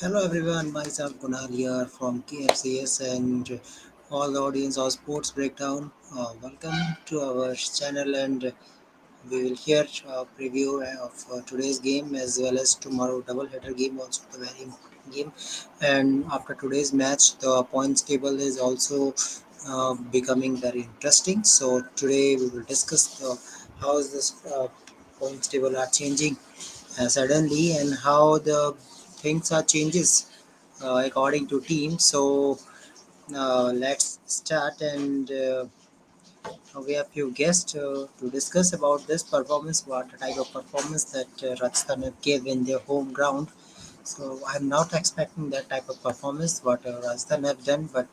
Hello everyone, myself Kunal here from KFCS and all the audience of Sports Breakdown. Welcome to our channel and we will hear a preview of today's game as well as tomorrow double header game, also the very important game. And after today's match, the points table is also becoming very interesting. So today we will discuss how is this points table are changing suddenly and how the things are changes according to team. So let's start and we have few guests to discuss about this performance, what type of performance that Rajasthan have gave in their home ground. So I'm not expecting that type of performance what Rajasthan have done, but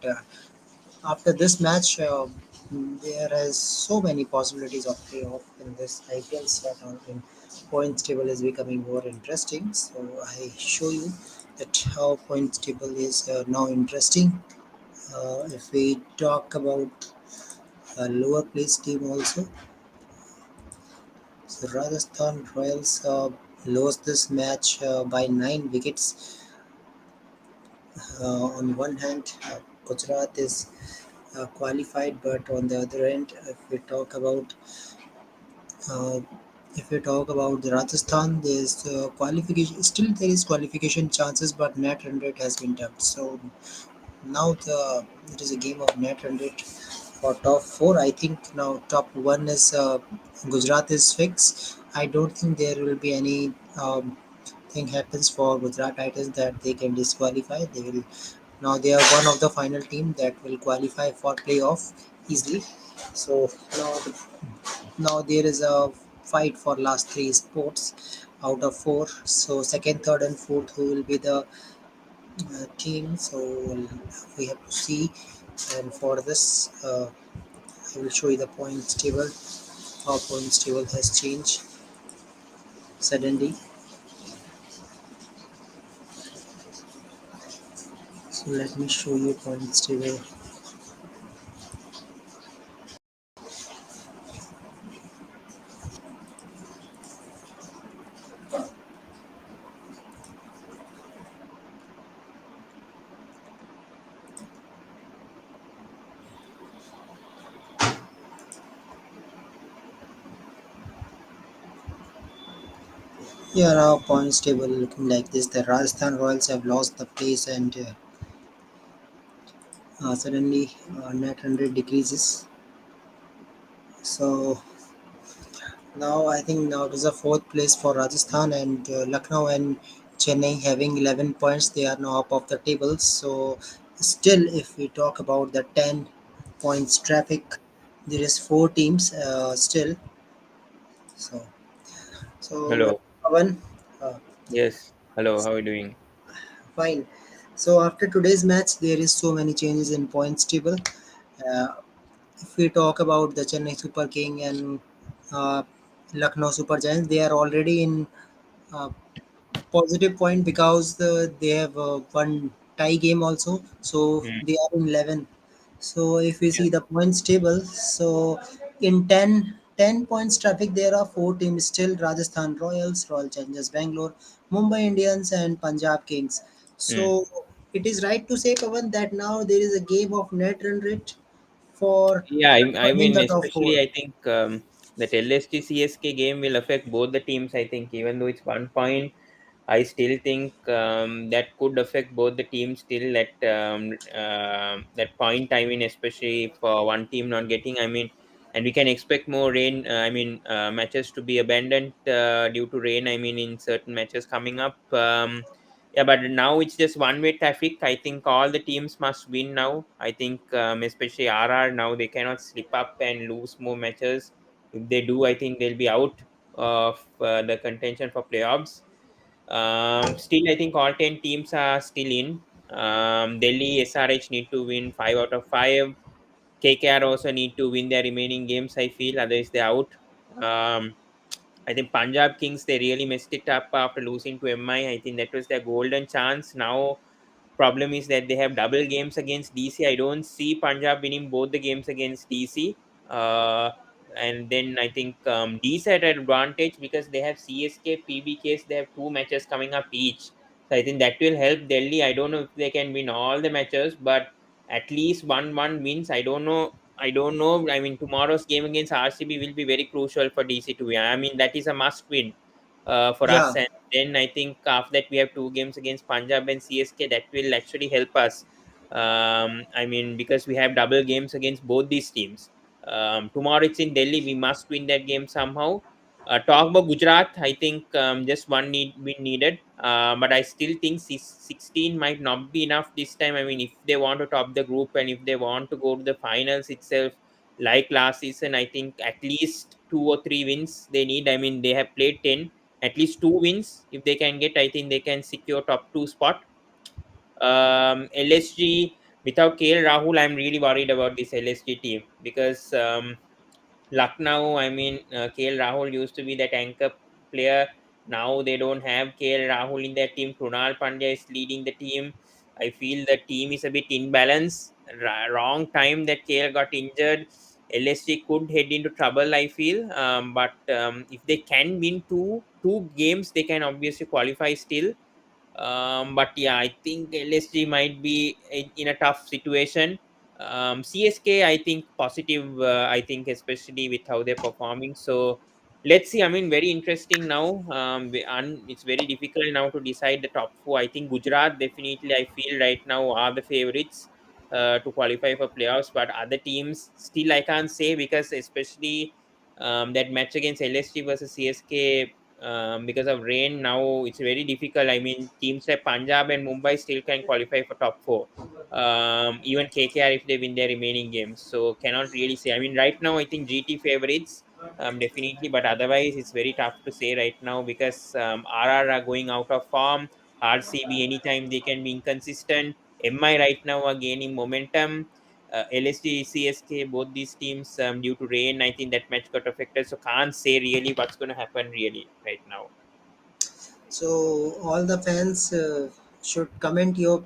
after this match, there is so many possibilities of playoff in this IPL set on in points table is becoming more interesting. So I show you that how points table is now interesting. If we talk about a lower place team also, so Rajasthan Royals lost this match by 9 wickets. On one hand, Gujarat is qualified, but on the other end, uh, if we talk about the Rajasthan, there's qualification. Still, there is qualification chances, but net run rate has been dumped. So now it is a game of net run rate for top four. I think now top one is Gujarat is fixed. I don't think there will be any thing happens for Gujarat Titans that they can disqualify. They will now they are one of the final team that will qualify for playoff easily. So now there is a fight for last three spots out of four. So second, third, and fourth who will be the team. So we have to see. And for this, I will show you the points table. How points table has changed suddenly. So let me show you points table. Here our points table looking like this. The Rajasthan Royals have lost the place and suddenly net 100 decreases. So now I think now it is a fourth place for Rajasthan and Lucknow and Chennai having 11 points. They are now up of the table. So still, if we talk about the 10 points traffic, there is four teams still. So so Hello. Pavan, uh, Yes. Hello. How are you doing? fine. So after today's match, there is so many changes in points table. Uh, if we talk about the Chennai Super King and uh, Lucknow Super Giants, they are already in uh, positive point because they have one tie game also, so Mm, they are in 11. So if we yeah. see the points table, so in 10 points traffic there are four teams still: Rajasthan Royals, Royal Challengers Bangalore, Mumbai Indians and Punjab Kings. So Mm. it is right to say, Pavan, that now there is a game of net run rate for Yeah. I winning mean, the top especially four. I think that LST CSK game will affect both the teams. I think even though it's 1 point, I still think that could affect both the teams. Still, that point. I mean, especially for one team not getting. I mean, and we can expect more rain. Matches to be abandoned due to rain. I mean, in certain matches coming up. Yeah, but now it's just one-way traffic. I think all the teams must win now. I think especially RR now they cannot slip up and lose more matches. If they do, I think they'll be out of the contention for playoffs. Still, I think all 10 teams are still in. Delhi SRH need to win 5 out of 5. KKR also need to win their remaining games, I feel, otherwise they're out. Um, I think Punjab Kings, they really messed it up after losing to MI. I think that was their golden chance. Now, problem is that they have double games against DC. I don't see Punjab winning both the games against DC. Uh, and then I think DC had an advantage because they have CSK, PBKs, they have two matches coming up each. So I think that will help Delhi. I don't know if they can win all the matches, but at least one wins. I don't know. I don't know. I mean, tomorrow's game against RCB will be very crucial for DC to win. I mean, that is a must win for us. Yeah, And then I think after that we have two games against Punjab and CSK. That will actually help us. I mean, because we have double games against both these teams. Tomorrow it's in Delhi. We must win that game somehow. Talk about Gujarat, I think just one need win needed, but I still think 16 might not be enough this time. I mean, if they want to top the group and if they want to go to the finals itself, like last season, I think at least 2 or 3 wins they need. I mean, they have played 10, at least 2 wins. If they can get, I think they can secure top two spot. LSG without KL Rahul, I'm really worried about this LSG team because Lucknow, I mean, KL Rahul used to be that anchor player. Now they don't have KL Rahul in their team. Krunal Pandya is leading the team. I feel the team is a bit imbalanced. Wrong time that KL got injured. LSG could head into trouble, I feel. But if they can win two games, they can obviously qualify still. But yeah, I think LSG might be in a tough situation. CSK, I think positive. I think especially with how they're performing. So let's see. I mean, very interesting now. And it's very difficult now to decide the top four. I think Gujarat definitely. I feel right now are the favorites to qualify for playoffs. But other teams still I can't say because especially that match against LSG versus CSK because of rain now it's very difficult. I mean, teams like Punjab and Mumbai still can qualify for top four. Even KKR if they win their remaining games, so cannot really say. I mean, right now I think GT favorites definitely, but otherwise it's very tough to say right now because RR are going out of form. RCB anytime they can be inconsistent. MI right now are gaining momentum. LSD, CSK, both these teams, due to rain, I think that match got affected. So can't say really what's going to happen really right now. so all the fans should comment your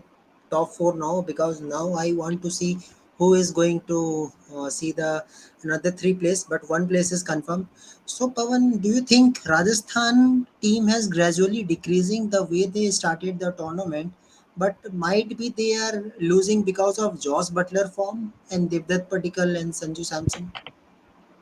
top four now, because now I want to see who is going to see the another three place, but one place is confirmed. So Pavan, do you think Rajasthan team has gradually decreasing the way they started the tournament, but might be they are losing because of Josh Butler form and Devdutt Patikal and Sanju Samson?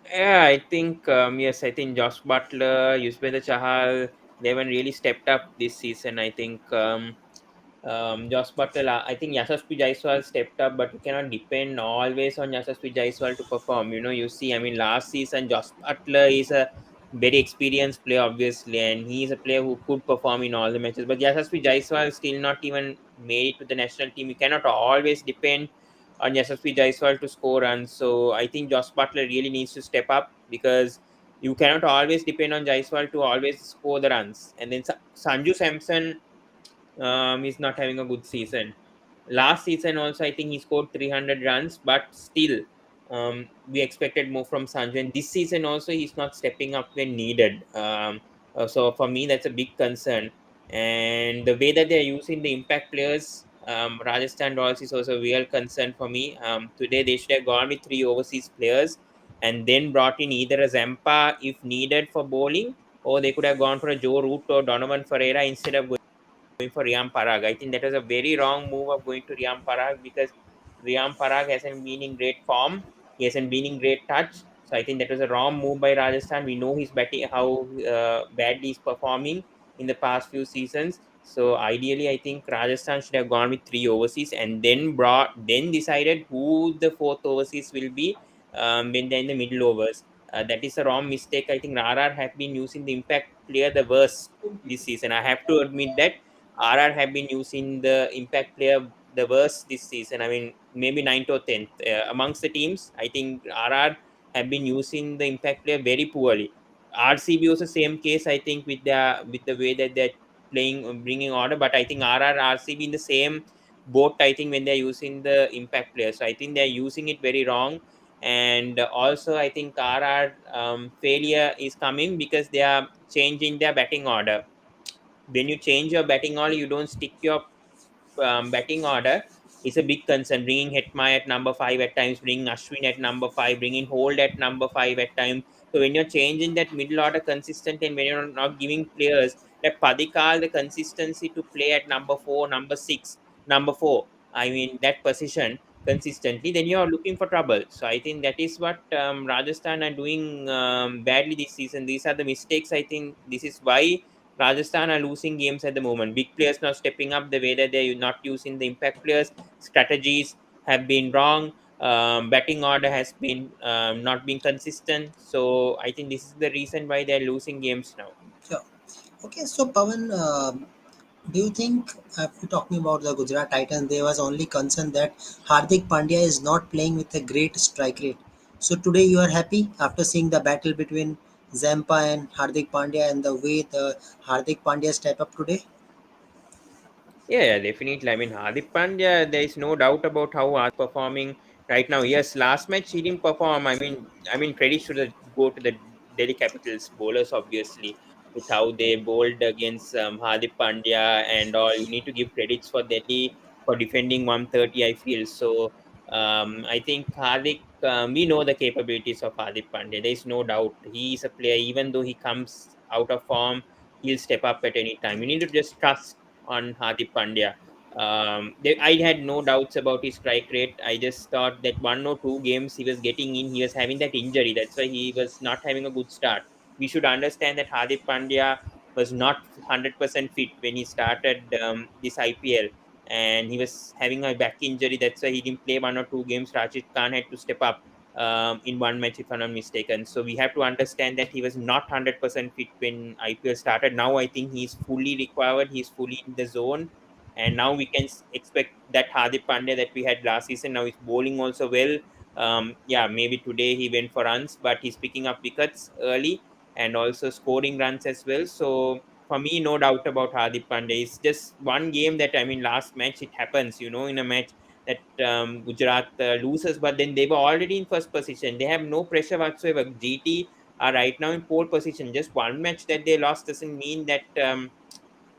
Yeah, I think yes, I think Josh Butler, Yuzvendra Chahal, they haven't really stepped up this season. I think Josh Butler, I think Yashasvi Jaiswal stepped up, but you cannot depend always on Yashasvi Jaiswal to perform. You know, you see, I mean, last season Josh Butler is a very experienced player, obviously, and he is a player who could perform in all the matches. But Yashasvi Jaiswal still not even made it to the national team. You cannot always depend on Yashasvi Jaiswal to score runs. So I think Josh Butler really needs to step up because you cannot always depend on Jaiswal to always score the runs. And then Sanju Samson is not having a good season. Last season also, I think he scored 300 runs, but still, we expected more from Sanju. And this season also, he's not stepping up when needed. So for me, that's a big concern. And the way that they're using the impact players, Rajasthan Royals is also a real concern for me. Today, they should have gone with three overseas players and then brought in either a Zampa if needed for bowling, or they could have gone for a Joe Root or Donovan Ferreira instead of going for Riam Parag. I think that was a very wrong move of going to Riam Parag because Riam Parag hasn't been in great form. He hasn't been in great touch. So I think that was a wrong move by Rajasthan. We know he's batting how badly he's performing in the past few seasons. So ideally, I think Rajasthan should have gone with three overseas and then decided who the fourth overseas will be when they're in the middle overs. That is a wrong mistake. I think RR have been using the impact player the worst this season. I have to admit that RR have been using the impact player the worst this season. I mean, maybe ninth or tenth amongst the teams. I think RR have been using the impact player very poorly. RCB was the same case. I think with the way that they're playing, bringing order. But I think RR RCB in the same boat. I think when they're using the impact player, so I think they're using it very wrong. And also, I think RR failure is coming because they are changing their batting order. When you change your batting order, you don't stick your batting order. It's a big concern. Bringing Hetma at number five at times, bringing Ashwin at number five, bringing Hold at number five at times. So when you're changing that middle order consistent and when you're not giving players like Padikal the consistency to play at number four, number six, number four, I mean that position consistently, then you are looking for trouble. So I think that is what Rajasthan are doing badly this season. These are the mistakes. I think this is why Rajasthan are losing games at the moment. Big players not stepping up the way that they're not using the impact players. Strategies have been wrong. Batting order has been not being consistent. So I think this is the reason why they're losing games now. Yeah. Okay, so Pavan, do you think if we're talking about the Gujarat Titans, there was only concern that Hardik Pandya is not playing with a great strike rate. So today you are happy after seeing the battle between Zampa and Hardik Pandya and the way the Hardik Pandya step up today? Yeah, definitely. I mean, Hardik Pandya, there is no doubt about how Hardik performing right now. Yes, last match he didn't perform. I mean, credit should go to the Delhi Capitals bowlers, obviously, with how they bowled against Hardik Pandya and all. You need to give credits for Delhi for defending 130. I feel so. I think Hardik. We know the capabilities of Hardik Pandya. There is no doubt he is a player. Even though he comes out of form, he'll step up at any time. You need to just trust on Hardik Pandya. I had no doubts about his strike rate. I just thought that one or two games he was getting in, he was having that injury. That's why he was not having a good start. We should understand that Hardik Pandya was not 100% fit when he started this IPL, and he was having a back injury. That's why he didn't play one or two games. Rashid Khan had to step up in one match, if I'm not mistaken. So we have to understand that he was not 100% fit when IPL started. Now I think he's fully recovered. He's fully in the zone, and now we can expect that Hardik Pandya that we had last season. Now he's bowling also well. Yeah, maybe today he went for runs, but he's picking up wickets early and also scoring runs as well. So for me, no doubt about Hardik Pandya. It's just one game that I mean, last match it happens. In a match that Gujarat loses, but then they were already in first position. They have no pressure whatsoever. GT are right now in pole position. Just one match that they lost doesn't mean that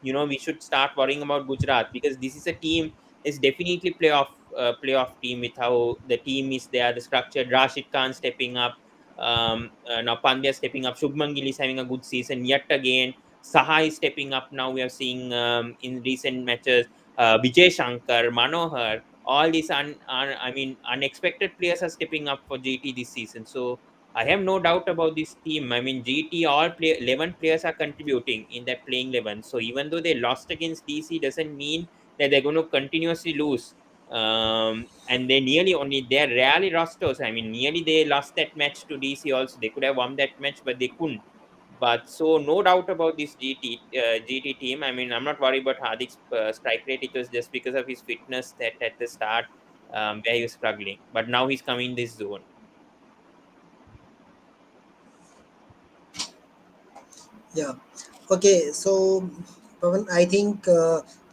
we should start worrying about Gujarat, because this is a team is definitely playoff team with how the team is there, the structure. Rashid Khan stepping up, now Pandya stepping up. Shubman Gill is having a good season yet again. Saha is stepping up now. We are seeing in recent matches Vijay Shankar, Manohar, all these unexpected players are stepping up for GT this season. So I have no doubt about this team. I mean, GT, 11 players are contributing in that playing 11. So even though they lost against DC, doesn't mean that they're going to continuously lose. And they're rarely rosters. I mean, nearly they lost that match to DC also. They could have won that match, but they couldn't. But so no doubt about this GT team. I mean, I'm not worried about Hardik's strike rate. It was just because of his fitness that at the start where he was struggling. But now he's coming in this zone. Yeah. Okay. So, Pavan, I think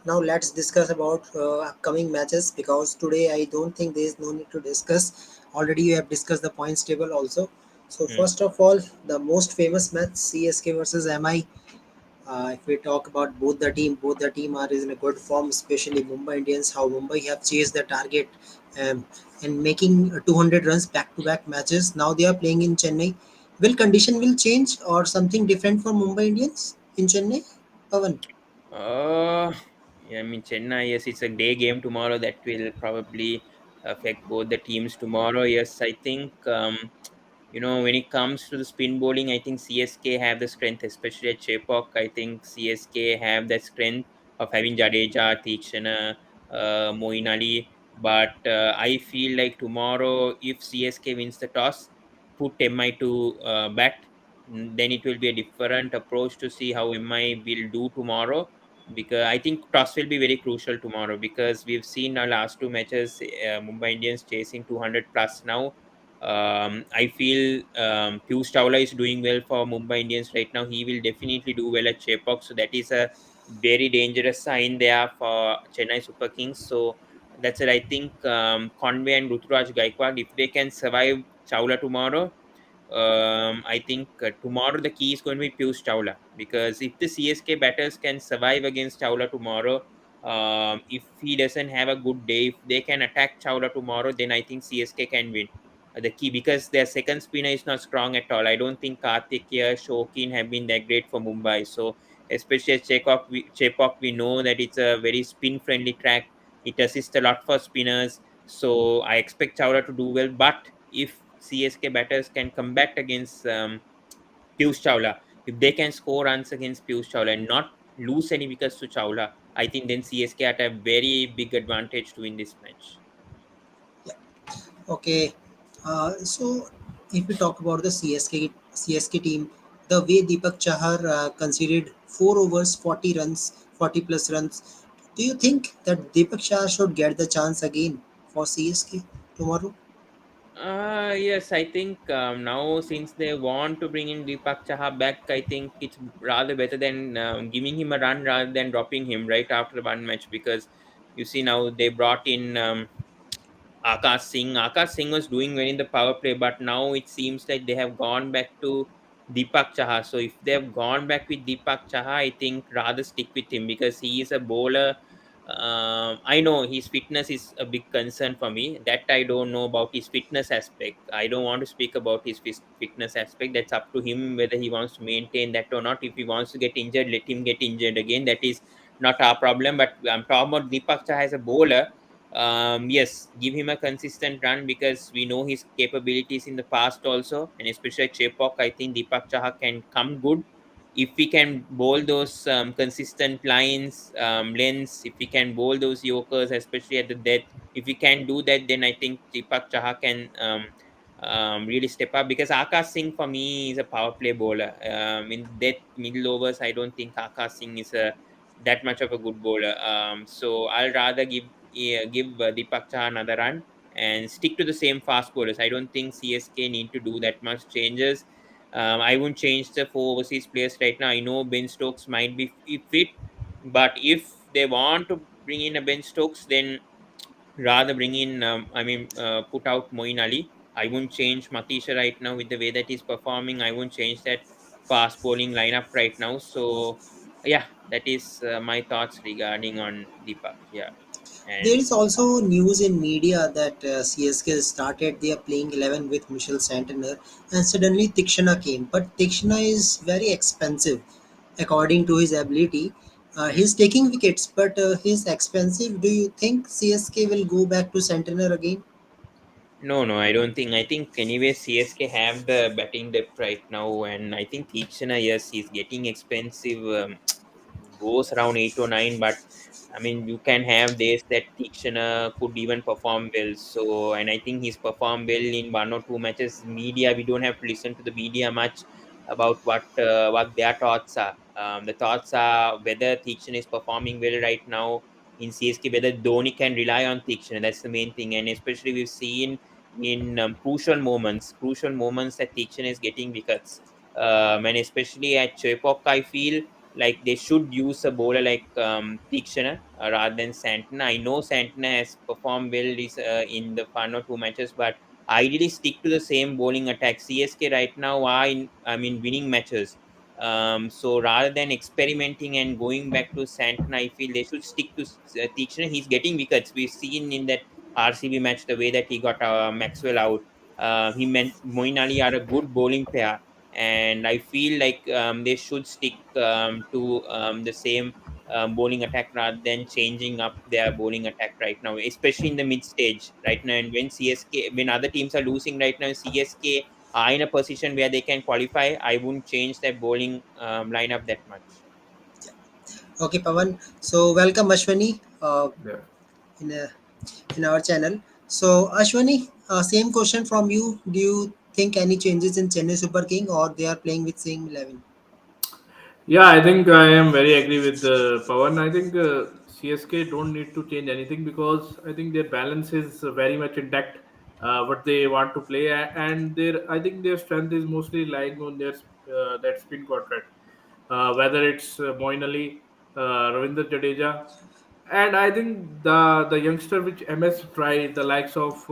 now let's discuss about upcoming matches because today I don't think there is no need to discuss. Already you have discussed the points table also. So Hmm. first of all, the most famous match CSK versus MI. If we talk about both the team are in a good form, especially Mumbai Indians. How Mumbai have chased the target and making 200 runs back to back matches. Now they are playing in Chennai. Will condition will change or something different for Mumbai Indians in Chennai? Pavan. Uh, yeah, I mean, Chennai, yes, it's a day game tomorrow that will probably affect both the teams tomorrow. Yes, I think, when it comes to the spin bowling, I think CSK have the strength, especially at Chepauk. I think CSK have that strength of having Jadeja, Tikshana, Moeen Ali. But I feel like tomorrow, if CSK wins the toss, put MI to bat, then it will be a different approach to see how MI will do tomorrow, because I think toss will be very crucial tomorrow, because we've seen our last two matches, Mumbai Indians chasing 200 plus now. I feel Piyush Chawla is doing well for Mumbai Indians right now. He will definitely do well at Chepauk, so that is a very dangerous sign there for Chennai Super Kings. So that's it. I think Conway and Ruturaj Gaikwad, if they can survive Chawla tomorrow, I think tomorrow the key is going to be Piyush Chawla, because if the CSK batters can survive against Chawla tomorrow, If he doesn't have a good day, if they can attack Chawla tomorrow, then I think CSK can win. The key, because their second spinner is not strong at all. I don't think Karthik here, Shokin have been that great for Mumbai. So especially at Chepauk, we know that it's a very spin friendly track. It assists a lot for spinners. So I expect Chawla to do well. But if CSK batters can come back against Piyush Chawla, if they can score runs against Piyush Chawla and not lose any wickets to Chawla, I think then CSK at a very big advantage to win this match. Yeah. Okay. So if we talk about the CSK team, the way Deepak Chahar conceded 4 overs, 40 runs, 40 plus runs, do you think that Deepak Chahar should get the chance again for CSK tomorrow? Yes, I think now since they want to bring in Deepak Chaha back, I think it's rather better than giving him a run rather than dropping him right after one match, because you see now they brought in Akash Singh. Akash Singh was doing well in the power play, but now it seems like they have gone back to Deepak Chaha. So if they have gone back with Deepak Chaha, I think rather stick with him because he is a bowler. I know his fitness is a big concern for me. That I don't know about his fitness aspect. I don't want to speak about his fitness aspect. That's up to him whether he wants to maintain that or not. If he wants to get injured, let him get injured again. That is not our problem. But I'm talking about Deepak Chaha as a bowler. Yes, give him a consistent run because we know his capabilities in the past also, and especially at Chepauk, I think Deepak Chaha can come good if we can bowl those consistent lines, lengths. If we can bowl those Yorkers, especially at the death. If we can do that, then I think Deepak Chaha can really step up, because Akash Singh for me is a power play bowler. In death middle overs, I don't think Akash Singh is a that much of a good bowler. So I'll rather give Deepak Chah another run and stick to the same fast bowlers. I don't think CSK need to do that much changes. I won't change the four overseas players right now. I know Ben Stokes might be fit, but if they want to bring in a Ben Stokes, then rather bring in, put out Moeen Ali. I won't change Matisha right now with the way that he's performing. I won't change that fast bowling lineup right now. So, yeah, that is my thoughts regarding on Deepak. Yeah, There and is also news in media that CSK started their playing 11 with Michel Santner and suddenly Tikshana came. But Tikshana is very expensive according to his ability. hmm. He's taking wickets, but he's expensive. Do you think CSK will go back to Santner again? No, no, I don't think. I think anyway, CSK have the batting depth right now, and I think Tikshana, yes, he's getting expensive. Goes around 8 or 9, but I mean, you can have days that Tikshana could even perform well. So, and I think he's performed well in 1 or 2 matches. Media, we don't have to listen to the media much about what their thoughts are. The thoughts are whether Tikshana is performing well right now in CSK, whether Dhoni can rely on Tikshana. That's the main thing, and especially we've seen in crucial moments that Tikshana is getting wickets. And especially at Chepauk, I feel like they should use a bowler like Tikshana rather than Santana. I know Santana has performed well in the 1 or 2 matches, but ideally stick to the same bowling attack. CSK right now are in, I mean, winning matches. So rather than experimenting and going back to Santana, I feel they should stick to Tikshana. He's getting wickets. We've seen in that RCB match the way that he got Maxwell out. He meant Moeen Ali are a good bowling pair, and I feel like they should stick to the same bowling attack rather than changing up their bowling attack right now, especially in the mid stage right now. And when when other teams are losing right now, CSK are in a position where they can qualify. I wouldn't change their bowling lineup that much. Okay, Pavan. So welcome Ashwani Yeah. in in our channel. So Ashwani, same question from you. Do you think any changes in Chennai Super King or they are playing with same 11? Yeah, I think I am very agree with Pawan. I think CSK don't need to change anything because I think their balance is very much intact. What they want to play, and their I think their strength is mostly lying on their that spin contract. Whether it's Moin Ali, Ravinder Jadeja, and I think the youngster which MS tried the likes of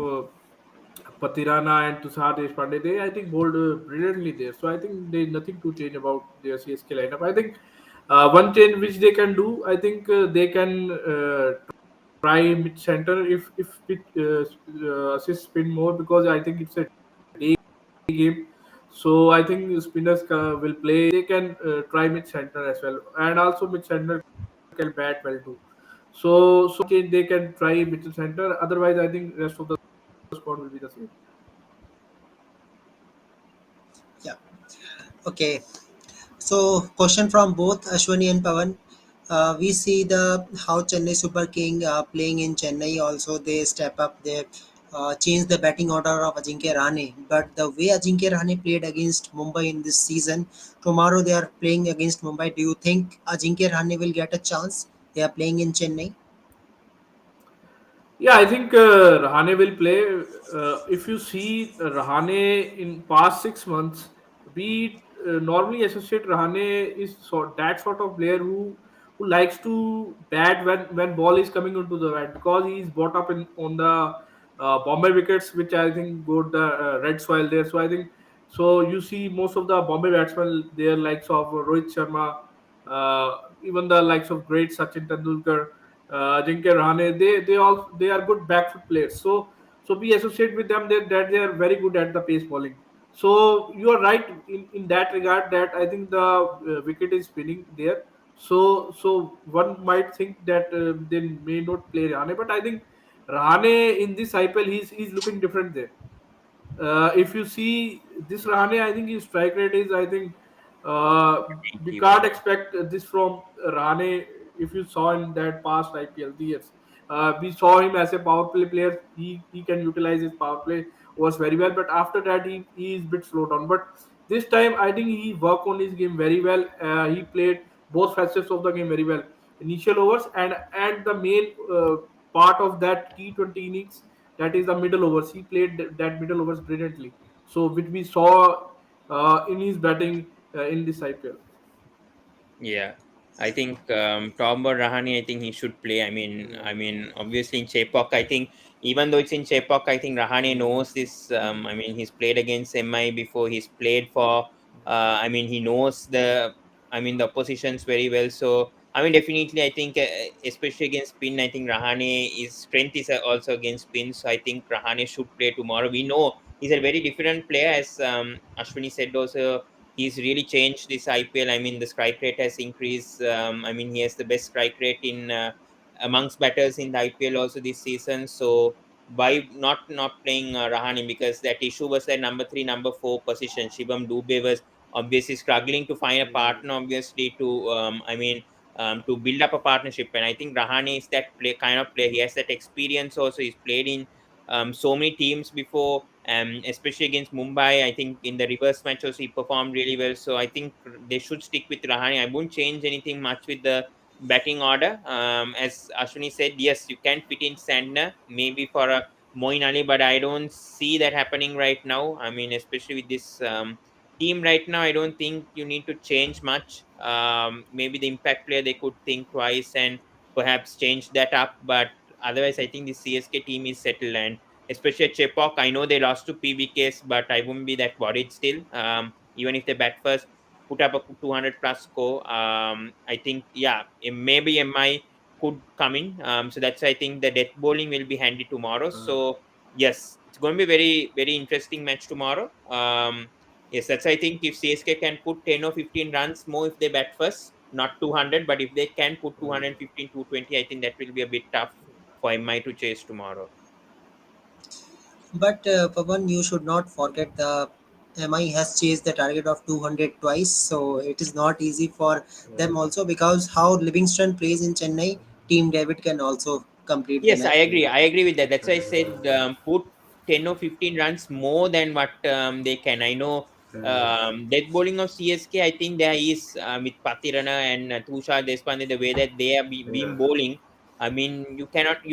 Patirana and Tushar Deshpande, they I think bowled brilliantly there. So I think there's nothing to change about their CSK lineup. I think One change which they can do, I think they can try mid center if it assist spin more, because I think it's a day game. So I think spinners will play. They can try mid center as well, and also mid center can bat well too. So change they can try mid center. Otherwise, I think rest of the squad will be the same. Yeah. Okay. So, question from both Ashwani and Pawan. We see the how Chennai Super King playing in Chennai. Also, they step up. They change the batting order of Ajinkya Rahane. But the way Ajinkya Rahane played against Mumbai in this season, tomorrow they are playing against Mumbai. Do you think Ajinkya Rahane will get a chance? They are playing in Chennai. Yeah, I think Rahane will play. If you see Rahane in past 6 months, we normally associate Rahane is that sort of player who likes to bat when ball is coming into the bat, because he is brought up in on the Bombay wickets, which I think got the red soil there. So I think so. You see most of the Bombay batsmen, their likes of Rohit Sharma, uh, even the likes of great Sachin Tendulkar, Ajinkya Rahane, they are good back foot players. So we associate with them that they are very good at the pace bowling. So you are right in that regard, that I think the wicket is spinning there. So one might think that they may not play Rahane, but I think Rahane in this IPL he's looking different there. If you see this Rahane, I think his strike rate is, I think uh, we can't 81. expect this from Rahane. If you saw in that past IPL years, we saw him as a power play player. He can utilize his power play was very well, but after that he is a bit slow down. But this time I think he worked on his game very well. He played both facets of the game very well. Initial overs and the main part of that T20 innings, that is the middle overs. He played that middle overs brilliantly. So which we saw in his batting in this IPL. Yeah, I think Tom Rahane, I think he should play. Obviously in Chepauk, I think even though it's in Chepauk, I think Rahane knows this. He's played against MI before. He's played for. He knows the oppositions very well. So definitely, I think especially against spin, I think Rahane is strength is also against spin. So I think Rahane should play tomorrow. We know he's a very different player, as Ashwini said also. He's really changed this IPL. The strike rate has increased. He has the best strike rate in amongst batters in the IPL also this season. So by not playing Rahane, because that issue was that number three, number four position. Shivam Dubey was obviously struggling to find a partner. Obviously to build up a partnership, and I think Rahane is that kind of player. He has that experience also. He's played in so many teams before, especially against Mumbai. I think in the reverse matches he performed really well. So I think they should stick with Rahane. I won't change anything much with the batting order. As Ashwini said, yes, you can fit in Sandner maybe for a Moin Ali, but I don't see that happening right now. Especially with this team right now, I don't think you need to change much. Maybe the impact player they could think twice and perhaps change that up, but otherwise, I think the CSK team is settled, and especially at Chepauk. I know they lost to PBKs, but I wouldn't be that worried still. Even if they bat first, put up a 200 plus score, I think, yeah, maybe MI could come in. So that's, I think, the death bowling will be handy tomorrow. So, yes, it's going to be very, very interesting match tomorrow. Yes, that's, I think, if CSK can put 10 or 15 runs more if they bat first, not 200, but if they can put 215, 220, I think that will be a bit tough for MI to chase tomorrow. But Pawan, you should not forget the MI has chased the target of 200 twice, so it is not easy for them also, because how Livingston plays in Chennai, Team David can also complete the Yes, I match. agree. I agree with that. That's why I said put 10 or 15 runs more than what they can. I know death bowling of CSK, I think there is with Patirana and Tushar Deshpande, the way that they have been bowling. You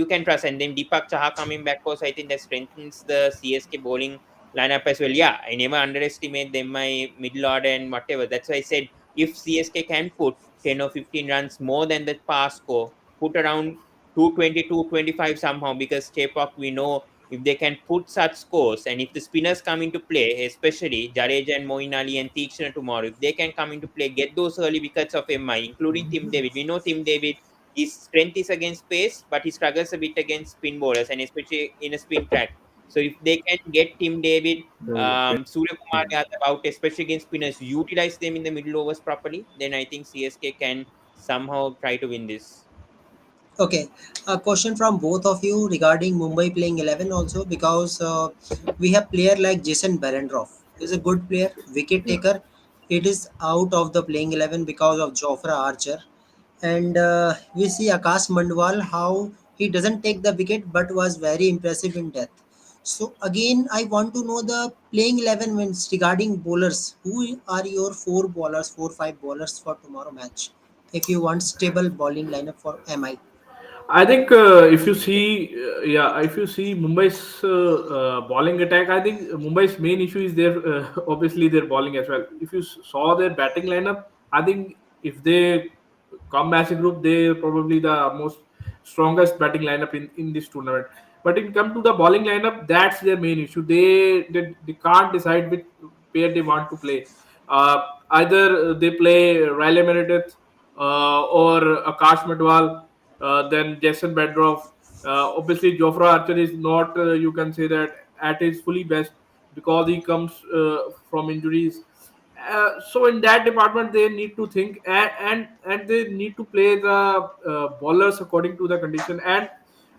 can trust. And then Deepak Chaha coming back also, I think that strengthens the CSK bowling lineup as well. Yeah, I never underestimate them, my middle order and whatever. That's why I said if CSK can put 10 or 15 runs more than the past score, put around 220, 225 somehow, because Chepauk, we know if they can put such scores, and if the spinners come into play, especially Jadeja and Moeen Ali and Teekshana tomorrow, if they can come into play, get those early wickets of MI, including Tim David. We know Tim David, his strength is against pace, but he struggles a bit against spin bowlers, and especially in a spin track. So if they can get Tim David, Surya Kumar Yadav out, especially against spinners, utilize them in the middle overs properly, then I think CSK can somehow try to win this. Okay, a question from both of you regarding Mumbai playing 11 also, because we have player like Jason Berendorf. He's a good player, wicket Yeah. taker. It is out of the playing 11 because of Jofra Archer. And we see Akash Mandwal how he doesn't take the wicket but was very impressive in death. So again, I want to know the playing 11 wins regarding bowlers. Who are your four bowlers, 4 5 bowlers for tomorrow match? If you want stable bowling lineup for MI. I think if you see, yeah, if you see Mumbai's bowling attack, I think Mumbai's main issue is their obviously their bowling as well. If you saw their batting lineup, I think if they come as a group, they're probably the most strongest batting lineup in this tournament. But in come to the bowling lineup, that's their main issue. They can't decide which pair they want to play. Either they play Riley Meredith or Akash Madwal, then Jason Bedroff. Obviously, Jofra Archer is not, you can say that, at his fully best because he comes from injuries. So in that department, they need to think, and they need to play the bowlers according to the condition. And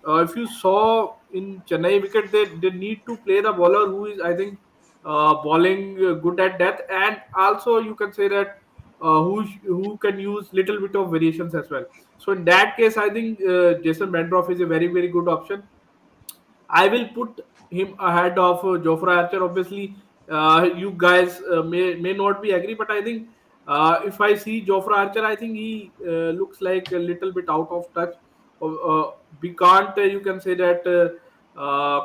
if you saw in Chennai wicket, they need to play the bowler who is, I think, bowling good at depth, and also you can say that who can use little bit of variations as well. So in that case, I think Jason Bendroff is a very very good option. I will put him ahead of Jofra Archer. Obviously, you guys may not be agree, but I think if I see Jofra Archer, I think he looks like a little bit out of touch. We can't, you can say that,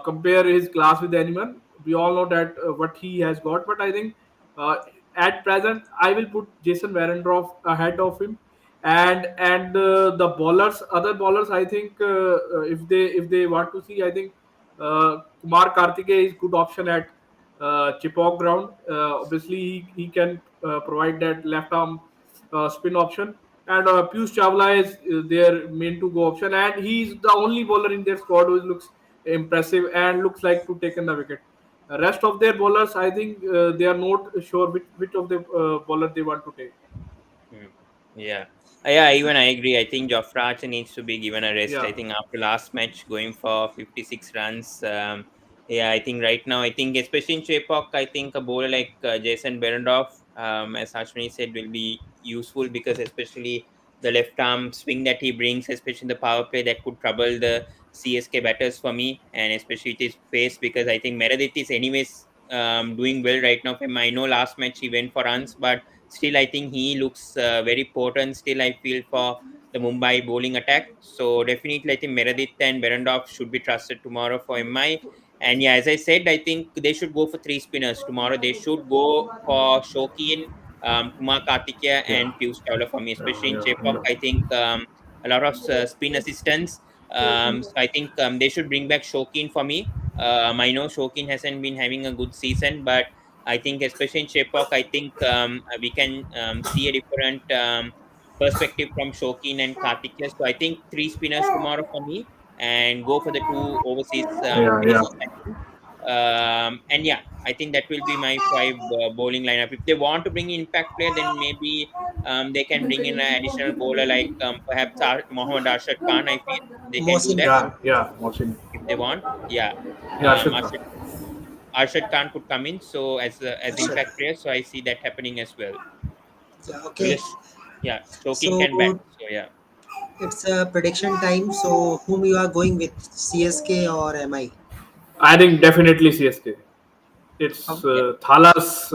compare his class with anyone. We all know that what he has got, but I think uh, at present I will put Jason Warendorf ahead of him. And the bowlers, other bowlers, I think if they want to see, I think Kumar Karthike is good option at Chipok ground. Obviously, he can provide that left arm spin option. And Piyush Chawla is their main to go option, and he's the only bowler in their squad who looks impressive and looks like to take in the wicket. Rest of their bowlers, I think they are not sure which of the bowler they want to take. Hmm. Yeah. Yeah, even I agree. I think Jofra Archer needs to be given a rest. Yeah, I think after last match going for 56 runs, yeah, I think right now, I think especially in Chepok, I think a bowler like Jason Berendorf, as Ashwini said, will be useful because especially the left arm swing that he brings, especially in the power play, that could trouble the CSK batters for me, and especially it is pace because I think Meredith is anyways doing well right now. For him, I know last match he went for runs, but still, I think he looks very potent. Still, I feel for the Mumbai bowling attack. So definitely, I think Meredith and Berendorf should be trusted tomorrow for MI. And yeah, as I said, I think they should go for three spinners tomorrow. They should go for Shokin, Kumar Karthikeya, yeah, and Piyush Chawla for me, yeah, especially in yeah, Chepauk. yeah. I think a lot of spin assistance. So I think they should bring back Shokin for me. I know Shokin hasn't been having a good season, but I think especially in Chepauk, I think we can see a different perspective from Shokin and Karthikeya. So I think three spinners tomorrow for me and go for the two overseas Yeah, yeah. pace signing. And yeah, I think that will be my five bowling lineup. If they want to bring in impact player, then maybe they can bring in an additional bowler like perhaps Mohammad Arshad Khan. I feel they can do Mohsin that Yeah, Khan. yeah, Mohsin. if they want. Yeah, Yeah, Ashok. Arshad Khan could come in so as Arshad. impact player. So I see that happening as well. Yeah, okay. Because yeah, Shokin So can bat. So yeah, it's a prediction time. So whom you are going with, CSK or MI? I think definitely CSK. It's Okay. yeah, Thalas,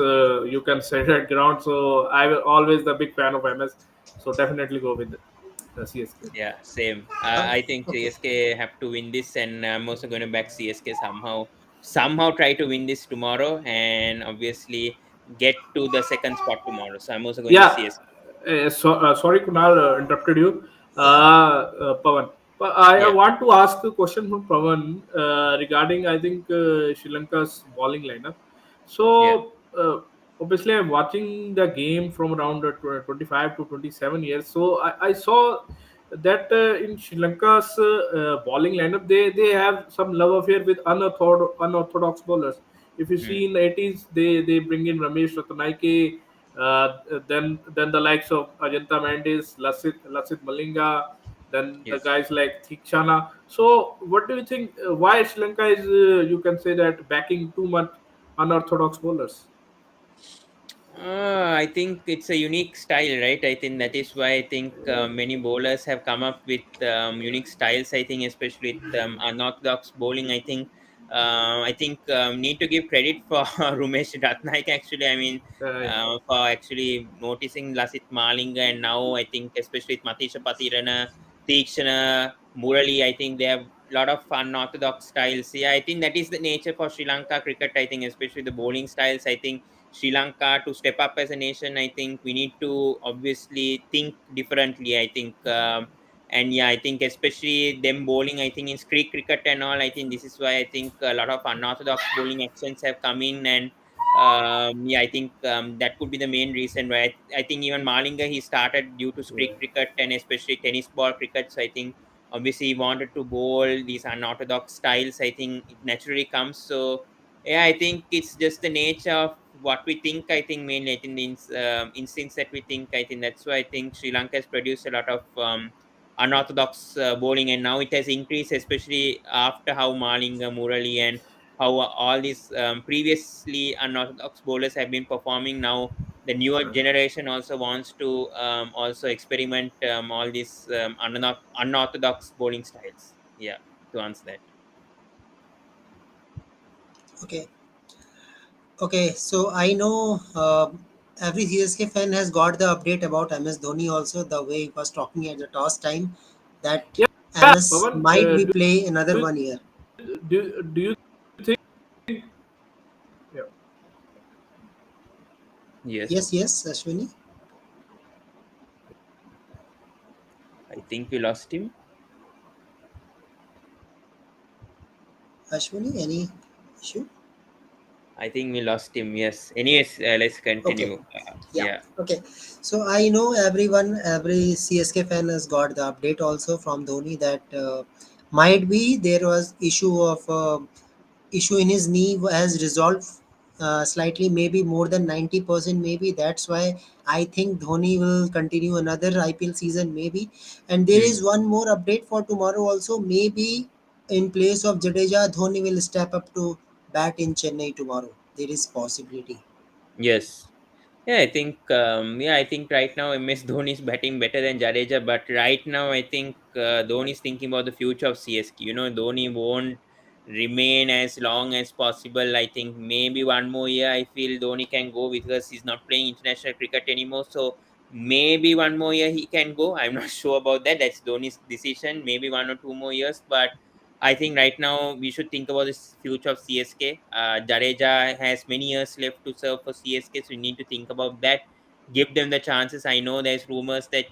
you can say that ground. So I will always the big fan of MS. So definitely go with the CSK. yeah, same. Uh, I think okay. CSK have to win this, and I'm also going to back CSK somehow try to win this tomorrow, and obviously get to the second spot tomorrow. So I'm also going with Yeah. CSK. Sorry, Kunal, interrupted you. Yeah. Pawan. But I Yeah, want to ask a question from Pavan regarding, I think, Sri Lanka's bowling lineup. yeah, So, obviously, I'm watching the game from around 25 to 27 years. So, I saw that in Sri Lanka's bowling lineup, they have some love affair with unorthodox bowlers. If you mm, see in the 80s, they bring in Ramesh Ratanaike, then the likes of Ajanta Mendes, Lasit Malinga, then the yes. guys like Thikshana. So, what do you think? Why Sri Lanka is, you can say that, backing too much unorthodox bowlers? I think it's a unique style, right? I think that is why I think many bowlers have come up with unique styles. I think, especially with unorthodox bowling. I think need to give credit for Rumesh Ratnaik. Actually, I mean, Yeah. for actually noticing Lasit Malinga, and now I think especially with Matisha Patirana, Tikshana, Murali. I think they have a lot of unorthodox styles. Yeah, I think that is the nature for Sri Lanka cricket. I think, especially the bowling styles. I think Sri Lanka to step up as a nation, I think we need to obviously think differently. I think, and yeah, I think especially them bowling, I think in street cricket and all, I think this is why I think a lot of unorthodox bowling actions have come in, and yeah, I think that could be the main reason why I think even Malinga he started due to street cricket and especially tennis ball cricket. So I think obviously he wanted to bowl these unorthodox styles. I think it naturally comes. So yeah, I think it's just the nature of what we think. I think mainly, I think the instincts that we think. I think that's why I think Sri Lanka has produced a lot of unorthodox bowling, and now it has increased, especially after how Malinga, Murali, and how all these previously unorthodox bowlers have been performing. Now the newer generation also wants to also experiment all these unorthodox bowling styles. Yeah, to answer that. Okay. Okay, so I know every CSK fan has got the update about MS Dhoni also, the way he was talking at the toss time that Yeah, MS Pavan, might be play another do, 1 year. do you think? Yeah. Yes, Yes, yes, Ashwini. I think we lost him. Ashwini, any issue? I think we lost him. Yes. Anyways, let's Okay. continue. Yeah. Yeah. Okay. So I know everyone, every CSK fan has got the update also from Dhoni that might be there was issue in his knee has resolved slightly, maybe more than 90%. Maybe that's why I think Dhoni will continue another IPL season. Maybe, and there Hmm. is one more update for tomorrow also. Maybe in place of Jadeja, Dhoni will step up to bat in Chennai tomorrow. There is possibility. Yes. Yeah, I think right now MS Dhoni is batting better than Jadeja, but right now I think Dhoni is thinking about the future of CSK. You know, Dhoni won't remain as long as possible. I think maybe one more year I feel Dhoni can go because he's not playing international cricket anymore. So maybe one more year he can go. I'm not sure about that. That's Dhoni's decision. Maybe 1 or 2 more years, but I think right now we should think about the future of CSK. Jadeja has many years left to serve for CSK, so we need to think about that. Give them the chances. I know there's rumors that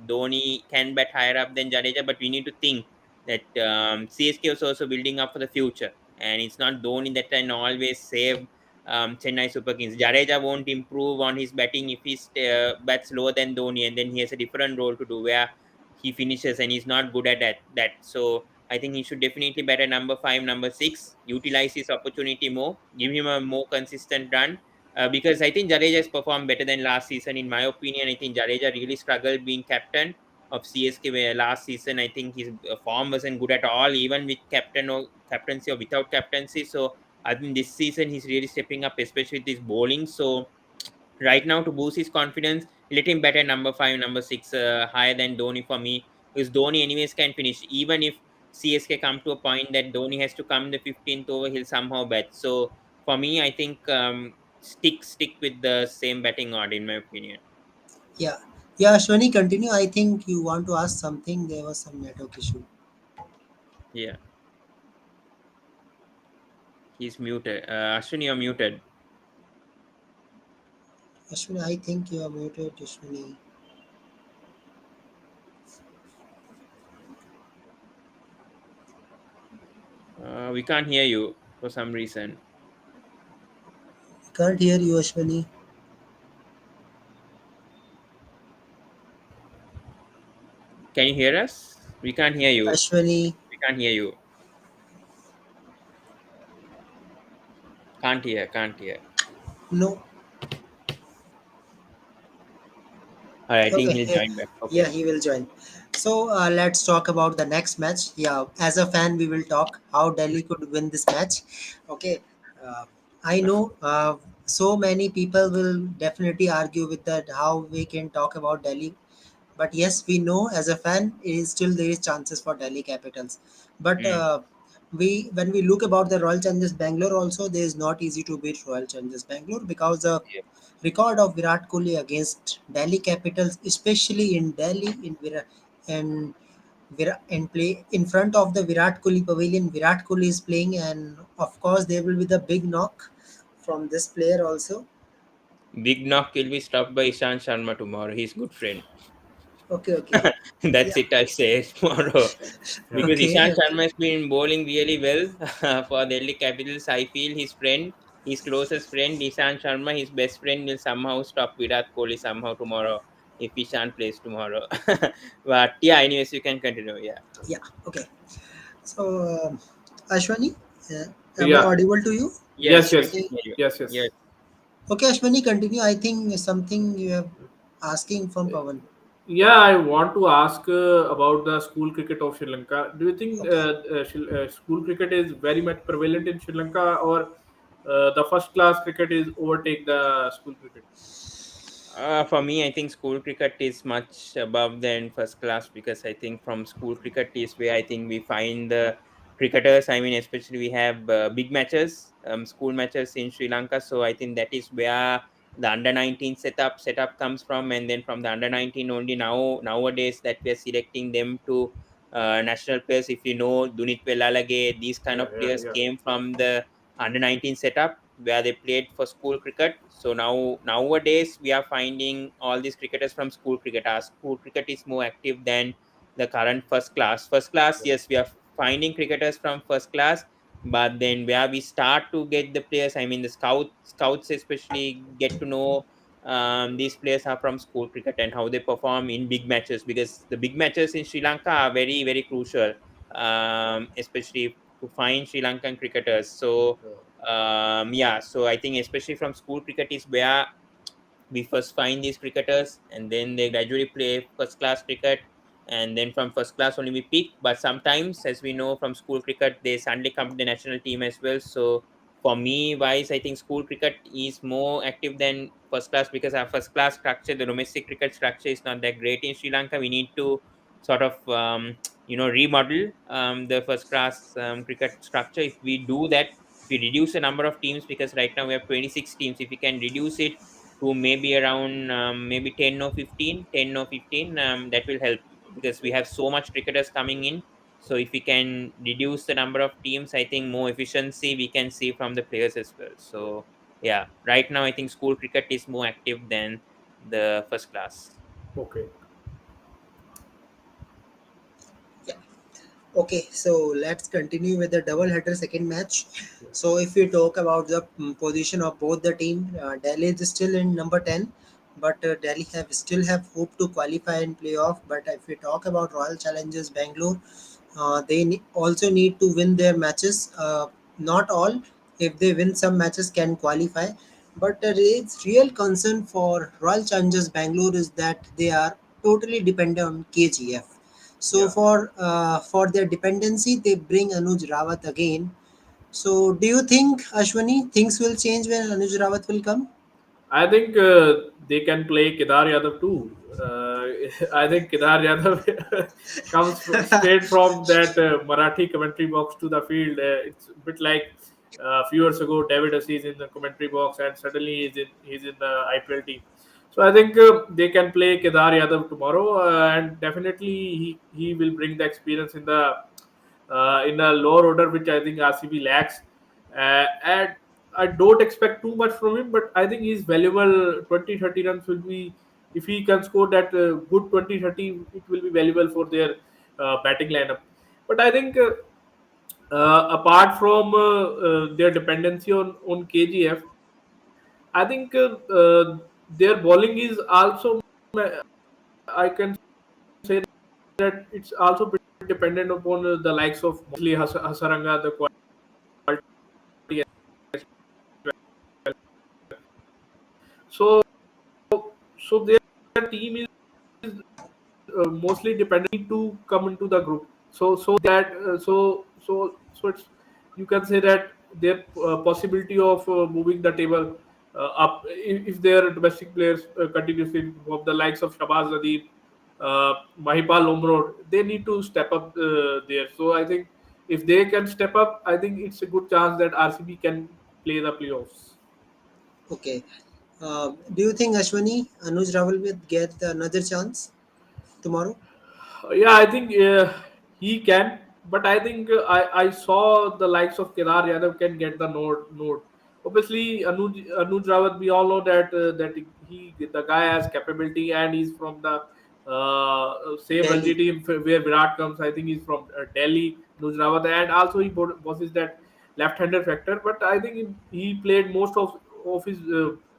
Dhoni can bat higher up than Jadeja, but we need to think that CSK is also building up for the future, and it's not Dhoni that can always save Chennai Super Kings. Jadeja won't improve on his batting if he bats lower than Dhoni, and then he has a different role to do where he finishes, and he's not good at that. So I think he should definitely bat at number five, number six, utilize his opportunity more, give him a more consistent run. Because I think Jadeja has performed better than last season. In my opinion, I think Jadeja really struggled being captain of CSK where last season. I think his form wasn't good at all, even with captaincy or without captaincy. So I think this season he's really stepping up, especially with his bowling. So right now to boost his confidence, let him bat at number five, number six, higher than Dhoni for me, because Dhoni anyways can finish. Even if CSK come to a point that Dhoni has to come the 15th over, he'll somehow bat. So for me, I think stick with the same batting order in my opinion. Yeah. Yeah, Ashwini, continue. I think you want to ask something. There was some network issue. Yeah, he's muted. Ashwin, you're muted. Ashwini, I think you are muted, Ashwini. We can't hear you for some reason. Can't hear you, Ashwani. Can you hear us? We can't hear you. Ashwani, We can't hear you. Can't hear. Can't hear. no. All right, I think Okay, he'll join back. yeah, Okay. he will join. So let's talk about the next match. Yeah, as a fan, we will talk how Delhi could win this match. Okay, uh, I know so many people will definitely argue with that how we can talk about Delhi, but yes, we know as a fan, it is still there is chances for Delhi Capitals. But Mm. we when we look about the Royal Challengers Bangalore, also there is not easy to beat Royal Challengers Bangalore because the Yeah. record of Virat Kohli against Delhi Capitals, especially in Delhi, and and play in front of the Virat Kohli pavilion. Virat Kohli is playing, and of course there will be the big knock from this player also. Big knock will be stopped by Ishan Sharma tomorrow. He's good friend. Okay, okay, That's yeah, it. I say tomorrow Yeah. because okay, Ishan okay, Sharma has been bowling really well for Delhi Capitals. I feel his friend, his closest friend, Ishan Sharma, his best friend, will somehow stop Virat Kohli somehow tomorrow if Ishan plays tomorrow. But yeah, anyways, you can continue. Yeah. yeah, okay. So, Ashwani, am I Yeah. audible to you? Yes. Yes, we Yes. can Okay, hear you. Yes. Yes. Yes. okay, Ashwani, continue. I think something you have asking from Pawan. Yeah, I want to ask about the school cricket of Sri Lanka. Do you think Okay. school cricket is very much prevalent in Sri Lanka, or the first class cricket is overtake the school cricket? For me, I think school cricket is much above than first class because I think from school cricket is where I think we find the cricketers. I mean, especially we have big matches, school matches in Sri Lanka. So I think that is where the under 19 setup comes from, and then from the under 19 only nowadays that we are selecting them to national players. If you know Dunit Velalage, these kind Yeah. of Yeah. players Yeah. came from the under 19 setup where they played for school cricket. So nowadays we are finding all these cricketers from school cricket. Our school cricket is more active than the current first class. First class, yes, we are finding cricketers from first class, but then where we start to get the players, I mean the scouts especially get to know these players are from school cricket and how they perform in big matches because the big matches in Sri Lanka are very very crucial, especially to find Sri Lankan cricketers. So yeah, so I think especially from school cricket is where we first find these cricketers and then they gradually play first class cricket, and then from first class only we pick. But sometimes, as we know from school cricket, they suddenly come to the national team as well. So for me wise, I think school cricket is more active than first class because our first class structure, the domestic cricket structure, is not that great in Sri Lanka. We need to sort of remodel the first class cricket structure. If we do that, if we reduce the number of teams, because right now we have 26 teams, if we can reduce it to maybe around maybe 10 or 15, 10 or 15, that will help because we have so much cricketers coming in. So if we can reduce the number of teams, I think more efficiency we can see from the players as well. So yeah, right now I think school cricket is more active than the first class. Okay. Yeah. Okay, so let's continue with the double header second match. So if we talk about the position of both the team, Delhi is still in number 10, but Delhi have still have hope to qualify and playoff. But if we talk about Royal Challengers Bangalore, they also need to win their matches. Not all, if they win some matches, can qualify. But its real concern for Royal Challengers Bangalore is that they are totally dependent on KGF. So Yeah. for their dependency, they bring Anuj Rawat again. So do you think, Ashwani, things will change when Anuj Rawat will come? I think they can play Kedar Yadav too. I think Kedar Yadav comes straight from that Marathi commentary box to the field. It's a bit like a few years ago, David Assis in the commentary box, and suddenly he's in the IPL team. So I think they can play Kedar Yadav tomorrow, and definitely he will bring the experience in a lower order, which I think RCB lacks. And I don't expect too much from him, but I think he's valuable. 20-30 runs will be, if he can score that good 20-30, it will be valuable for their batting lineup. But I think Apart from their dependency on KGF, I think their bowling is also, I can say that it's also pretty dependent upon the likes of mostly Hasaranga, the quality as well. So so their team is mostly dependent to come into the group. So it's, you can say that their possibility of moving the table up, if their domestic players continuously perform, the likes of Shabaz Nadeem, Mahipal Lomrod, they need to step up there. So I think if they can step up, I think it's a good chance that RCB can play the playoffs. Okay. Do you think Ashwani Anuj Raval will get another chance tomorrow? Yeah, I think he can, but I think I saw the likes of Kedar Yadav can get the node. Obviously, Anuj Rawat, we all know that he the guy has capability, and he's from the same Ranji Delhi. team where Virat comes. I think he's from Delhi, Anuj Rawat, and also he possesses that left-hander factor. But I think he played most of his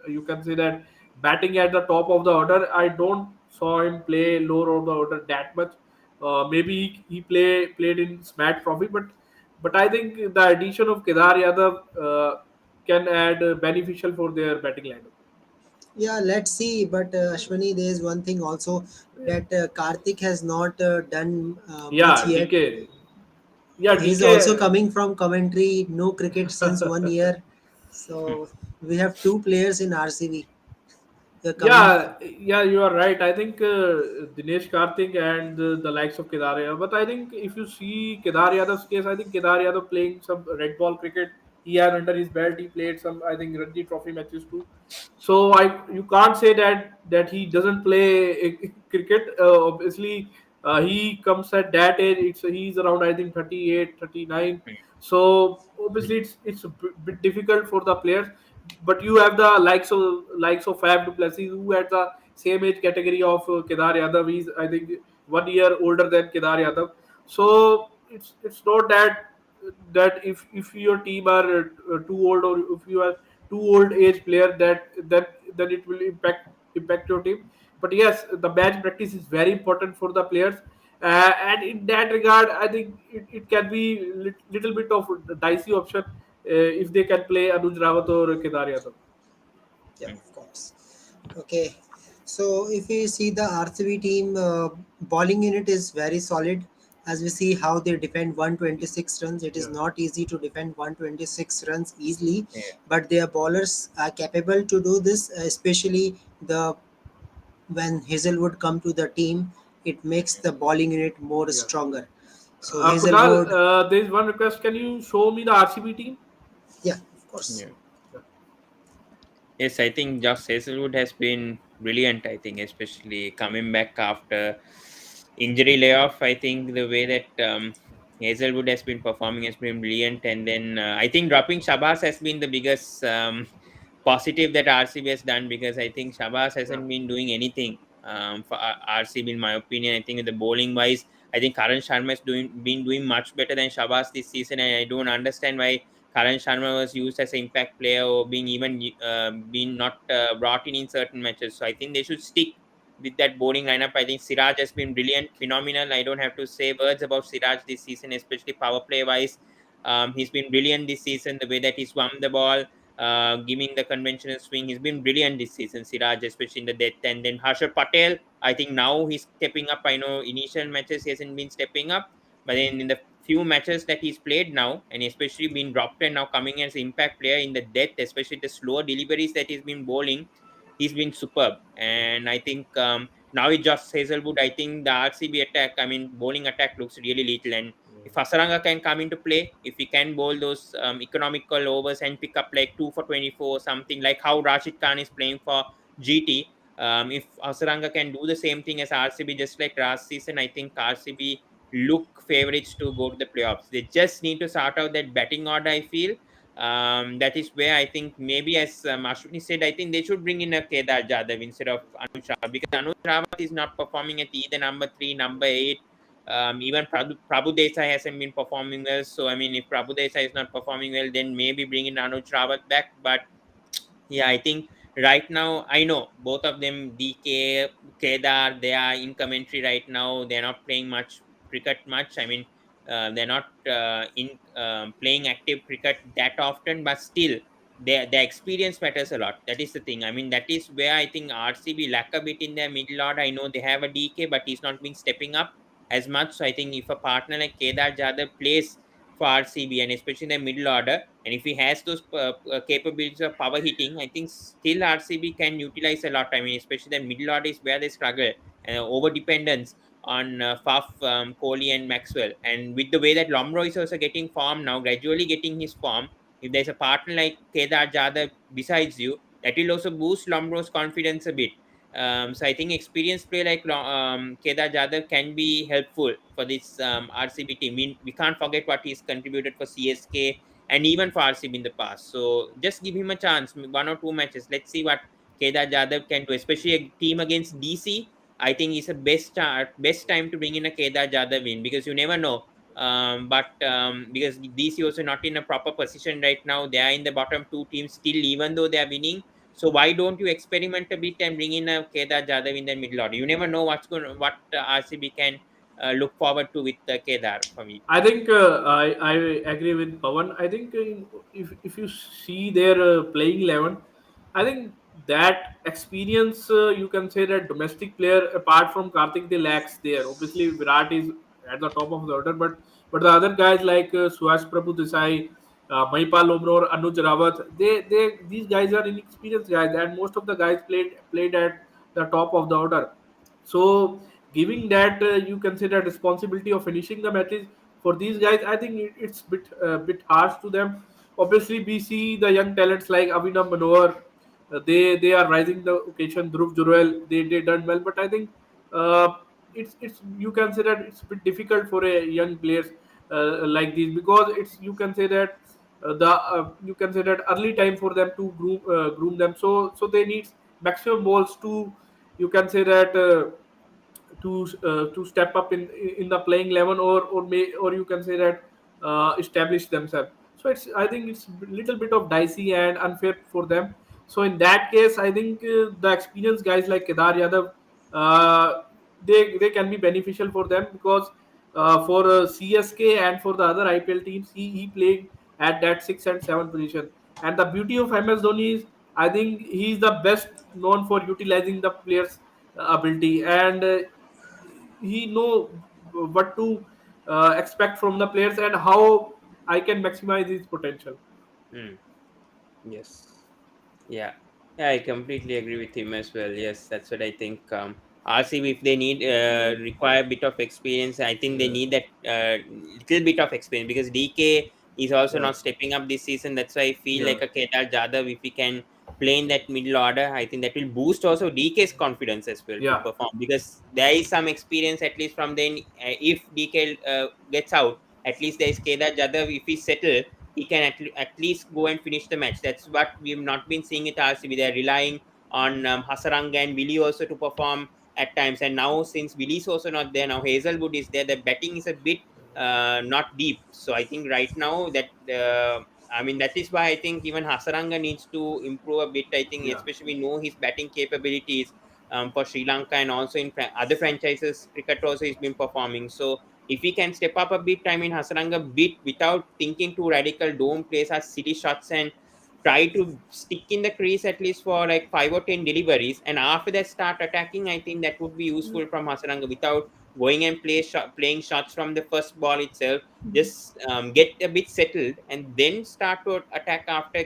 you can say that batting at the top of the order. I don't saw him play lower of the order that much. Maybe he played in Smash Trophy, but I think the addition of Kedar Yadav can add beneficial for their batting lineup. Yeah, let's see. But Ashwani, there is one thing also that Karthik has not done much Yeah, yet. DK. Yeah, He's also DK. coming from commentary, no cricket since 1 year. So we have two players in RCB. They're coming. Yeah, you are right. I think Dinesh Karthik and the likes of Kedar Yadav. But I think if you see Kedar Yadav's case, I think Kedar Yadav playing some red ball cricket. He had under his belt. He played some, I think, Ranji Trophy matches too. So you can't say that he doesn't play cricket. Obviously, he comes at that age. He's around, I think, 38, 39. So obviously, it's a bit difficult for the players, but you have the likes of Fab du Plessis, who at the same age category of Kedar Yadav. He's, I think, 1 year older than Kedar Yadav. So it's not that if your team are too old, or if you are too old age player, then it will impact your team. But yes, the match practice is very important for the players. And in that regard, I think it can be little bit of a dicey option if they can play Anuj Rawat or Kedar Yadav. Yeah, of course. Okay. So if we see the RCB team, bowling unit is very solid. As we see how they defend 126 runs, it is Yeah, not easy to defend 126 runs easily, Yeah. but their bowlers are capable to do this. Especially the when Hazelwood come to the team, it makes the bowling unit more yeah. stronger. So Kunal, Hazelwood, there is one request. Can you show me the RCB team? yeah, of course. Yeah. Yeah, Yes, I think Josh Hazelwood has been brilliant. I think, especially coming back after injury layoff. I think the way that Hazelwood has been performing has been brilliant. And then I think dropping Shabazz has been the biggest positive that RCB has done, because I think Shabazz yeah. hasn't been doing anything for RCB, in my opinion. I think the bowling wise, I think Karan Sharma has been doing much better than Shabazz this season, and I don't understand why Karan Sharma was used as an impact player, or being even been not brought in certain matches. So I think they should stick with that bowling lineup. I think Siraj has been brilliant, phenomenal. I don't have to say words about Siraj this season, especially power play wise. He's been brilliant this season. The way that he swung the ball, giving the conventional swing, he's been brilliant this season. Siraj, especially in the death. And then Harshad Patel, I think now he's stepping up. I know initial matches he hasn't been stepping up, but then in the few matches that he's played now, and especially been dropped and now coming as impact player in the death, especially the slower deliveries that he's been bowling, he's been superb. And I think now with just Hazelwood, I think the RCB attack, I mean bowling attack, looks really little. And if Hasaranga can come into play, if he can bowl those economical overs and pick up like 2 for 24, something like how Rashid Khan is playing for GT, if Hasaranga can do the same thing as RCB, just like last season, I think RCB look favorites to go to the playoffs. They just need to sort out that batting order, I feel. That is where I think maybe, as Ashwini said, I think they should bring in a Kedar Jadhav instead of Anuj Rawat, because Anuj Rawat is not performing at either number 3, number 8. Even Prabhu Desai hasn't been performing well. So I mean, if Prabhu Desai is not performing well, then maybe bringing Anuj Rawat back. But yeah, I think right now, I know both of them, DK, Kedar, they are in commentary right now. They're not playing much cricket much. I mean, they're not in playing active cricket that often, but still, their experience matters a lot. That is the thing. I mean, that is where I think RCB lack a bit in their middle order. I know they have a DK, but he's not been stepping up as much. So I think if a partner like Kedar Jadhav plays for RCB, and especially in the middle order, and if he has those capabilities of power hitting, I think still RCB can utilize a lot. I mean, especially the middle order is where they struggle, and over dependence on Faf, Kohli, and Maxwell. And with the way that Lomro is also getting form now, gradually getting his form, if there's a partner like Kedar Jadhav besides you, that will also boost Lomro's confidence a bit. So I think experienced play like Kedar Jadhav can be helpful for this RCB team. We can't forget what he's contributed for CSK and even for RCB in the past. So just give him a chance, one or two matches. Let's see what Kedar Jadhav can do, especially a team against DC. I think it's a best time to bring in a Kedar Jadhav in, because you never know. But because DC also not in a proper position right now, they are in the bottom two teams still, even though they are winning. So why don't you experiment a bit and bring in a Kedar Jadhav in the middle order? You never know what RCB can look forward to with Kedar for me. I think I agree with Pawan. I think if you see their playing 11, I think that experience, you can say that domestic player apart from Karthik, they lacks there. Obviously Virat is at the top of the order, but the other guys like Suhas Prabhu Desai, Mahipal Lomror, Anuj Rawat, they these guys are inexperienced guys, and most of the guys played at the top of the order. So giving that, you consider responsibility of finishing the matches for these guys, I think it's bit harsh to them. Obviously we see the young talents like Avinav Manohar, they are rising the occasion. Dhruv Jurel, they done well, but I think uh, it's you consider it's a bit difficult for a young players like these, because it's you can say that the you can say that early time for them to groom them, so they need maximum balls to, you can say that to step up in the playing 11, or you can say that establish themselves. So it's, I think it's a little bit of dicey and unfair for them. So in that case, I think the experienced guys like Kedar Yadav, uh, they can be beneficial for them, because for CSK and for the other IPL teams, he played at that 6 and 7 position. And the beauty of MS Dhoni is, I think he's the best known for utilizing the players' ability, and he know what to expect from the players and how I can maximize his potential. Hmm. Yes. Yeah, yeah, I completely agree with him as well. Yes, that's what I think. RCB, if they need require a bit of experience, I think they Yeah, need that little bit of experience, because DK is also yeah, not stepping up this season. That's why I feel yeah, like a Kedar Jadhav, if we can play in that middle order, I think that will boost also DK's confidence as well to yeah. perform, because there is some experience at least from then. If DK gets out, at least there is Kedar Jadhav. If he settle, he can at least go and finish the match. That's what we've not been seeing at RCB. They're relying on Hasaranga and Willie also to perform at times. And now, since Willie's also not there, now Hazelwood is there, the betting is a bit not deep. So I think right now that, I mean, that is why I think even Hasaranga needs to improve a bit. I think, Yeah. especially we know his batting capabilities for Sri Lanka, and also in other franchises, cricket also he's been performing. So if he can step up a bit, I mean, Hasaranga bit without thinking too radical, don't place as silly shots and try to stick in the crease at least for like 5 or 10 deliveries, and after that start attacking. I think that would be useful from Hasaranga, without going and playing shots from the first ball itself. Just get a bit settled and then start to attack after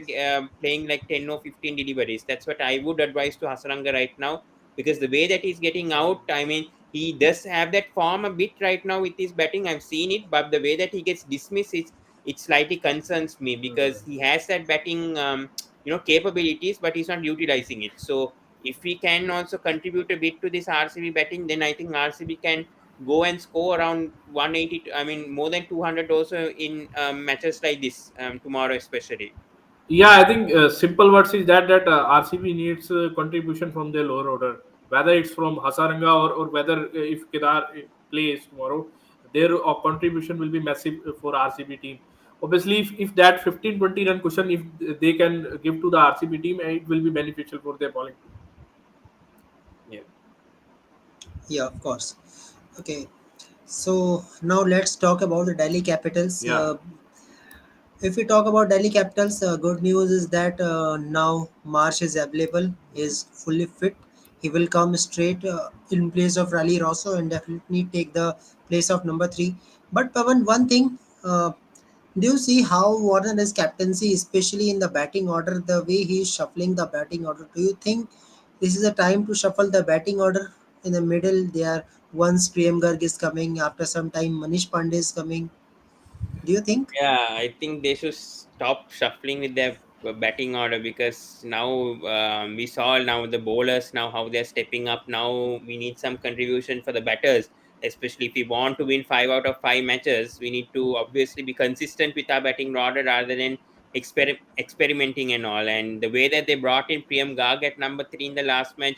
playing like 10 or 15 deliveries. That's what I would advise to Hasaranga right now, because the way that he's getting out, I mean, he does have that form a bit right now with his batting. I've seen it, but the way that he gets dismissed, it slightly concerns me, because he has that batting, capabilities, but he's not utilizing it. So if we can also contribute a bit to this RCB batting, then I think RCB can go and score around 180. I mean, more than 200 also in matches like this tomorrow, especially. Yeah, I think simple words is that RCB needs contribution from their lower order, whether it's from Hasaranga or whether if Kedar plays tomorrow. their contribution will be massive for RCB team. Obviously, if that 15-20 run cushion, if they can give to the RCB team, it will be beneficial for their bowling. Yeah. Yeah, of course. Okay, so now let's talk about the Delhi Capitals. Yeah, If we talk about Delhi Capitals, good news is that now Marsh is available, is fully fit. He will come straight in place of Raleigh Rosso and definitely take the place of number three. But Pavan, one thing, do you see how Warner is captaincy, especially in the batting order, the way he is shuffling the batting order? Do you think this is a time to shuffle the batting order? In the middle, there once Priyam Garg is coming, after some time Manish Pandey is coming. Do you think? Yeah, I think they should stop shuffling with their batting order, because now we saw now the bowlers now how they're stepping up. Now we need some contribution for the batters, especially if we want to win 5 out of 5 matches. We need to obviously be consistent with our batting order rather than experimenting and all. And the way that they brought in Priyam Garg at number three in the last match,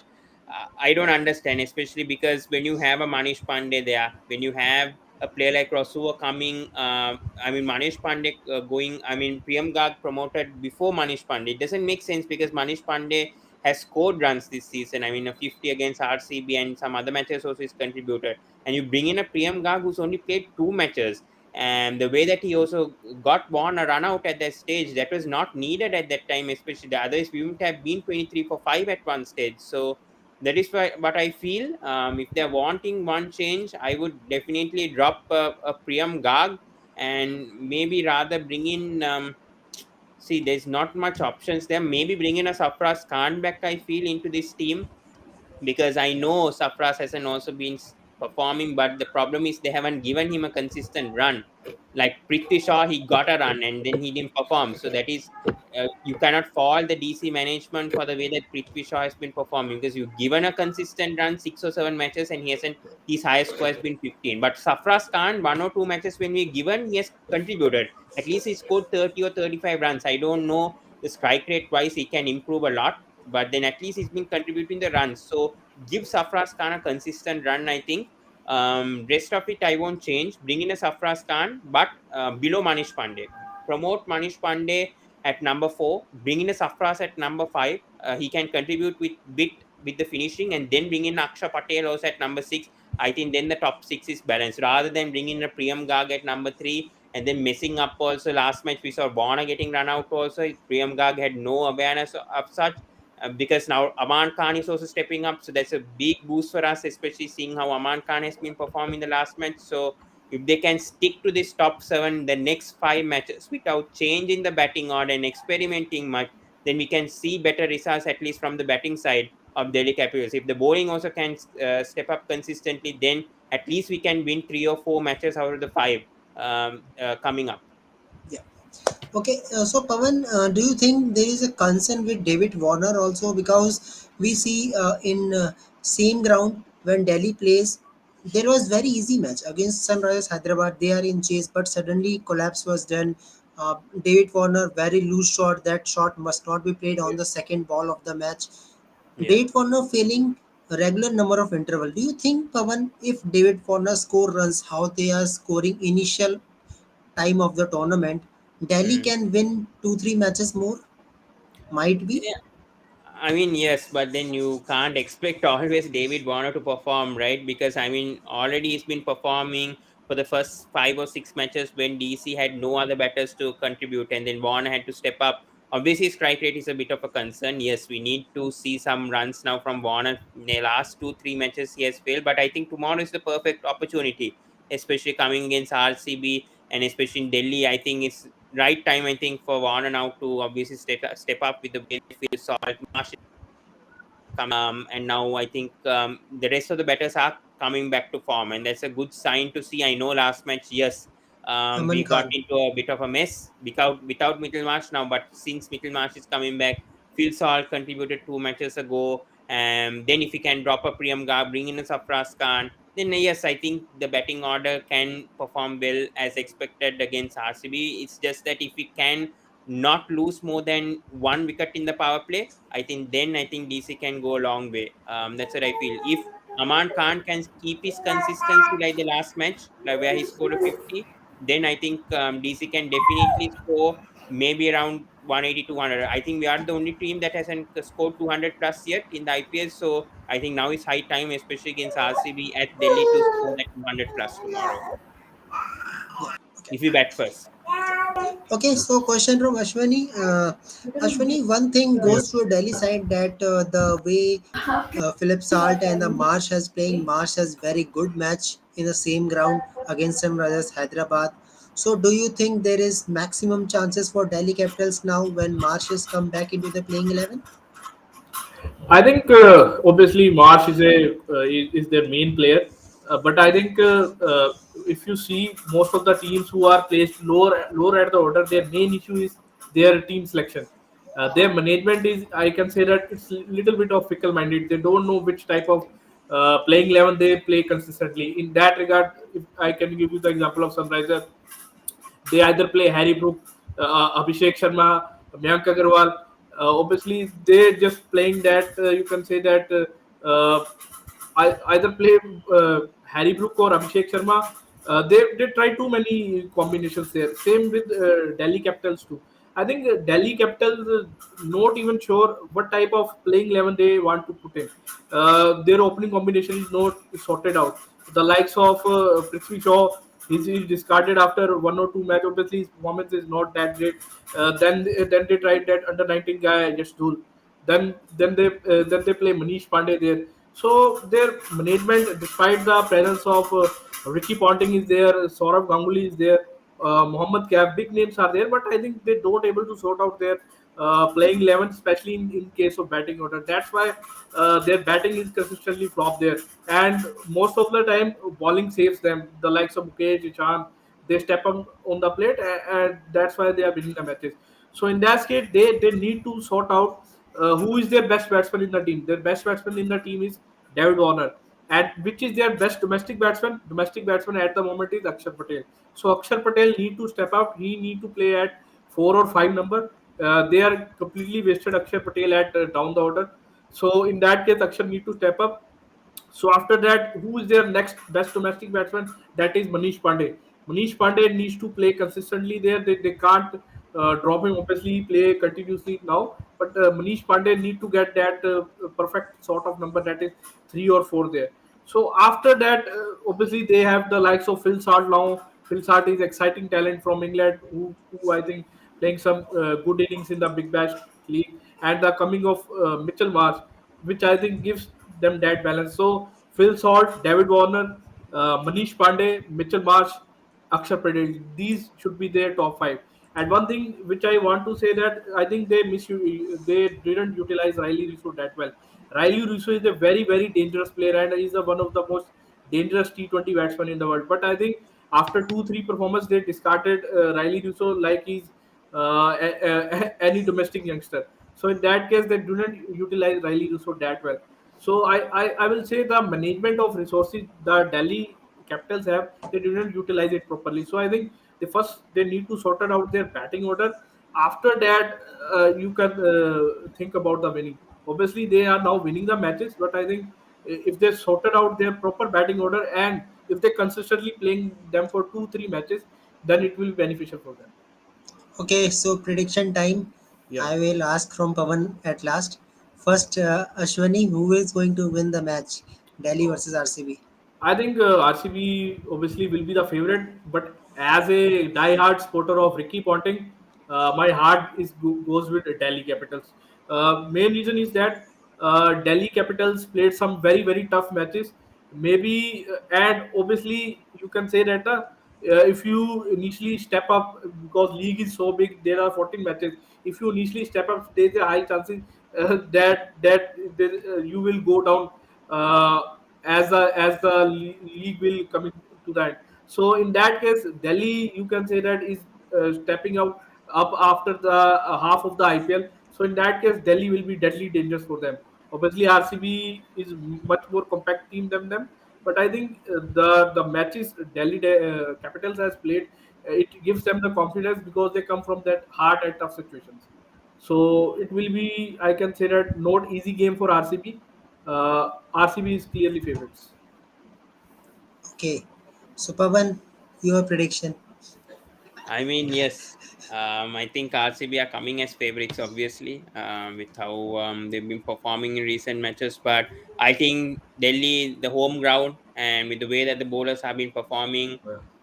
I don't understand, especially because when you have a Manish Pandey there, when you have a player like Rosua coming, I mean Manish Pandey going, I mean Priyam Garg promoted before Manish Pandey. It doesn't make sense because Manish Pandey has scored runs this season. I mean a 50 against RCB and some other matches also is contributed. And you bring in a Priyam Garg who's only played 2 matches. And the way that he also got won a run out at that stage, that was not needed at that time, especially the others we wouldn't have been 23 for 5 at one stage. So that is why what I feel. If they're wanting one change, I would definitely drop a Priyam Garg and maybe rather bring in. See, there's not much options there. Maybe bring in a Safras Khan back, I feel, into this team, because I know Safras hasn't also been performing, but the problem is they haven't given him a consistent run. Like Prithvi Shaw, he got a run and then he didn't perform. So that is, you cannot fault the DC management for the way that Prithvi Shaw has been performing, because you've given a consistent run 6 or 7 matches and he hasn't. His highest score has been 15. But Safras Khan, 1 or 2 matches when we given, he has contributed. At least he scored 30 or 35 runs. I don't know the strike rate wise, he can improve a lot, but then at least he's been contributing the runs. So give Safras Khan a consistent run, I think. Rest of it I won't change. Bring in a Safras Khan, but below Manish Pandey. Promote Manish Pandey at number four. Bring in a Safras at number five. He can contribute with bit with the finishing, and then bring in Aksha Patel also at number six. I think then the top six is balanced rather than bringing in a Priyam Garg at number three and then messing up also. Last match we saw Warner getting run out also. Priyam Garg had no awareness of such, because now Aman Khan is also stepping up. So that's a big boost for us, especially seeing how Aman Khan has been performing the last match. So if they can stick to this top seven the next 5 matches without changing the batting order and experimenting much, then we can see better results, at least from the batting side of Delhi Capitals. If the bowling also can step up consistently, then at least we can win 3 or 4 matches out of the 5 coming up. Yeah. Okay, so Pavan, do you think there is a concern with David Warner also, because we see in same ground when Delhi plays, there was very easy match against Sunrisers Hyderabad. They are in chase, but suddenly collapse was done. David Warner very loose shot. That shot must not be played on Yeah. the second ball of the match. Yeah. David Warner failing a regular number of interval. Do you think, Pavan, if David Warner score runs how they are scoring initial time of the tournament, Delhi Mm. can win 2-3 matches more. Might be. Yeah. I mean, yes, but then you can't expect always David Warner to perform, right? Because I mean, already he's been performing for the first 5 or 6 matches when DC had no other batters to contribute, and then Warner had to step up. Obviously, strike rate is a bit of a concern. Yes, we need to see some runs now from Warner. In the last 2, 3 matches, he has failed, but I think tomorrow is the perfect opportunity, especially coming against RCB and especially in Delhi. I think it's right time, I think, for Warner now to obviously step up with the way they feel. Salt Marsh and now I think the rest of the batters are coming back to form, and that's a good sign to see. I know last match, yes, Aman we got Khan. into a bit of a mess without Middlemarch now, but since Middlemarch is coming back, Phil Salt contributed 2 matches ago, and then if he can drop a Priyam Garg, bring in a Safras Khan, then yes, I think the batting order can perform well as expected against RCB. It's just that if we can not lose more than 1 wicket in the power play, I think then I think DC can go a long way. That's what I feel. If Aman Khan can keep his consistency like the last match, like where he scored a 50, then I think DC can definitely score maybe around 180 to 100. I think we are the only team that hasn't scored 200 plus yet in the IPL. So I think now is high time, especially against RCB at Delhi, to score that 200 plus tomorrow Yeah. Okay. if we bat first. Okay, so question from Ashwani. Ashwani, one thing Yeah. goes to a Delhi side that the way Philip Salt and the Marsh has playing, Marsh has very good match in the same ground against Sunrisers Hyderabad. So, do you think there is maximum chances for Delhi Capitals now when Marsh has come back into the playing 11? I think obviously Marsh is their main player, but I think if you see most of the teams who are placed lower at the order, their main issue is their team selection. Their management is, I can say that it's little bit of fickle minded. They don't know which type of playing 11 they play consistently. In that regard, if I can give you the example of Sunriser, they either play Harry Brook, Abhishek Sharma, Mayank Agarwal. Obviously, they're just playing that. You can say that either play Harry Brook or Abhishek Sharma. They try too many combinations there. Same with Delhi Capitals too. I think Delhi Capitals not even sure what type of playing 11 they want to put in. Their opening combination is not sorted out. The likes of Prithvi Shaw, he's discarded after one or two match. Obviously, his performance is not that great. Then they tried that under 19 guy Yashdul. Then they play Manish Pandey there. So their management, despite the presence of Ricky Ponting is there, Saurabh Ganguly is there, Mohammad Kaif, big names are there, but I think they don't able to sort out their playing 11, especially in case of batting order. That's why their batting is consistently flop there, and most of the time bowling saves them. The likes of Mukesh, Ishan, they step up on the plate, and that's why they are winning the matches. So in that case, they need to sort out who is their best batsman in the team. Their best batsman in the team is David Warner, and which is their best domestic batsman. Domestic batsman at the moment is Akshar Patel. So Akshar Patel need to step up. He need to play at 4 or 5 number. They are completely wasted Akshar Patel at down the order. So in that case, Akshar need to step up. So after that, who is their next best domestic batsman? That is Manish Pandey. Manish Pandey needs to play consistently there. They can't drop him. Obviously, he play continuously now, but Manish Pandey need to get that perfect sort of number, that is 3 or 4 there. So after that, obviously they have the likes of Phil Sart now. Phil Sart is exciting talent from England, who I think playing some good innings in the Big Bash League, and the coming of Mitchell Marsh, which I think gives them that balance. So Phil Salt, David Warner, Manish Pandey, Mitchell Marsh, Akshar Patel, these should be their top five. And one thing which I want to say that I think they didn't utilize Riley Russo that well. Riley Russo is a very dangerous player, and is one of the most dangerous T20 batsmen in the world. But I think after 2 3 performances they discarded Riley Russo like he's any domestic youngster. So in that case, they do not utilize Riley Russo that well. So I will say the management of resources the Delhi Capitals have, they do not utilize it properly. So I think they need to sort it out their batting order. After that, you can think about the winning. Obviously, they are now winning the matches, but I think if they sorted out their proper batting order, and if they consistently playing them for 2 3 matches, then it will be beneficial for them. Okay, so prediction time. Yeah. I will ask from Pavan at last. First, Ashwani, who is going to win the match? Delhi versus RCB. I think RCB obviously will be the favorite, but as a die-hard supporter of Ricky Ponting, my heart goes with Delhi Capitals. Main reason is that Delhi Capitals played some very tough matches. Maybe and obviously you can say that if you initially step up, because league is so big, there are 14 matches. If you initially step up, there's a high chances that you will go down. As the league will come to that. So in that case, Delhi, you can say that is stepping up after the half of the IPL. So in that case, Delhi will be deadly dangerous for them. Obviously, RCB is much more compact team than them, but I think the matches Delhi Capitals has played, it gives them the confidence because they come from that hard and tough situations. So it will be, I can say that, not easy game for RCB, RCB is clearly favorites. Okay. So Pavan, your prediction. I mean, yes. I think RCB are coming as favorites, obviously, with how they've been performing in recent matches. But I think Delhi, the home ground, and with the way that the bowlers have been performing,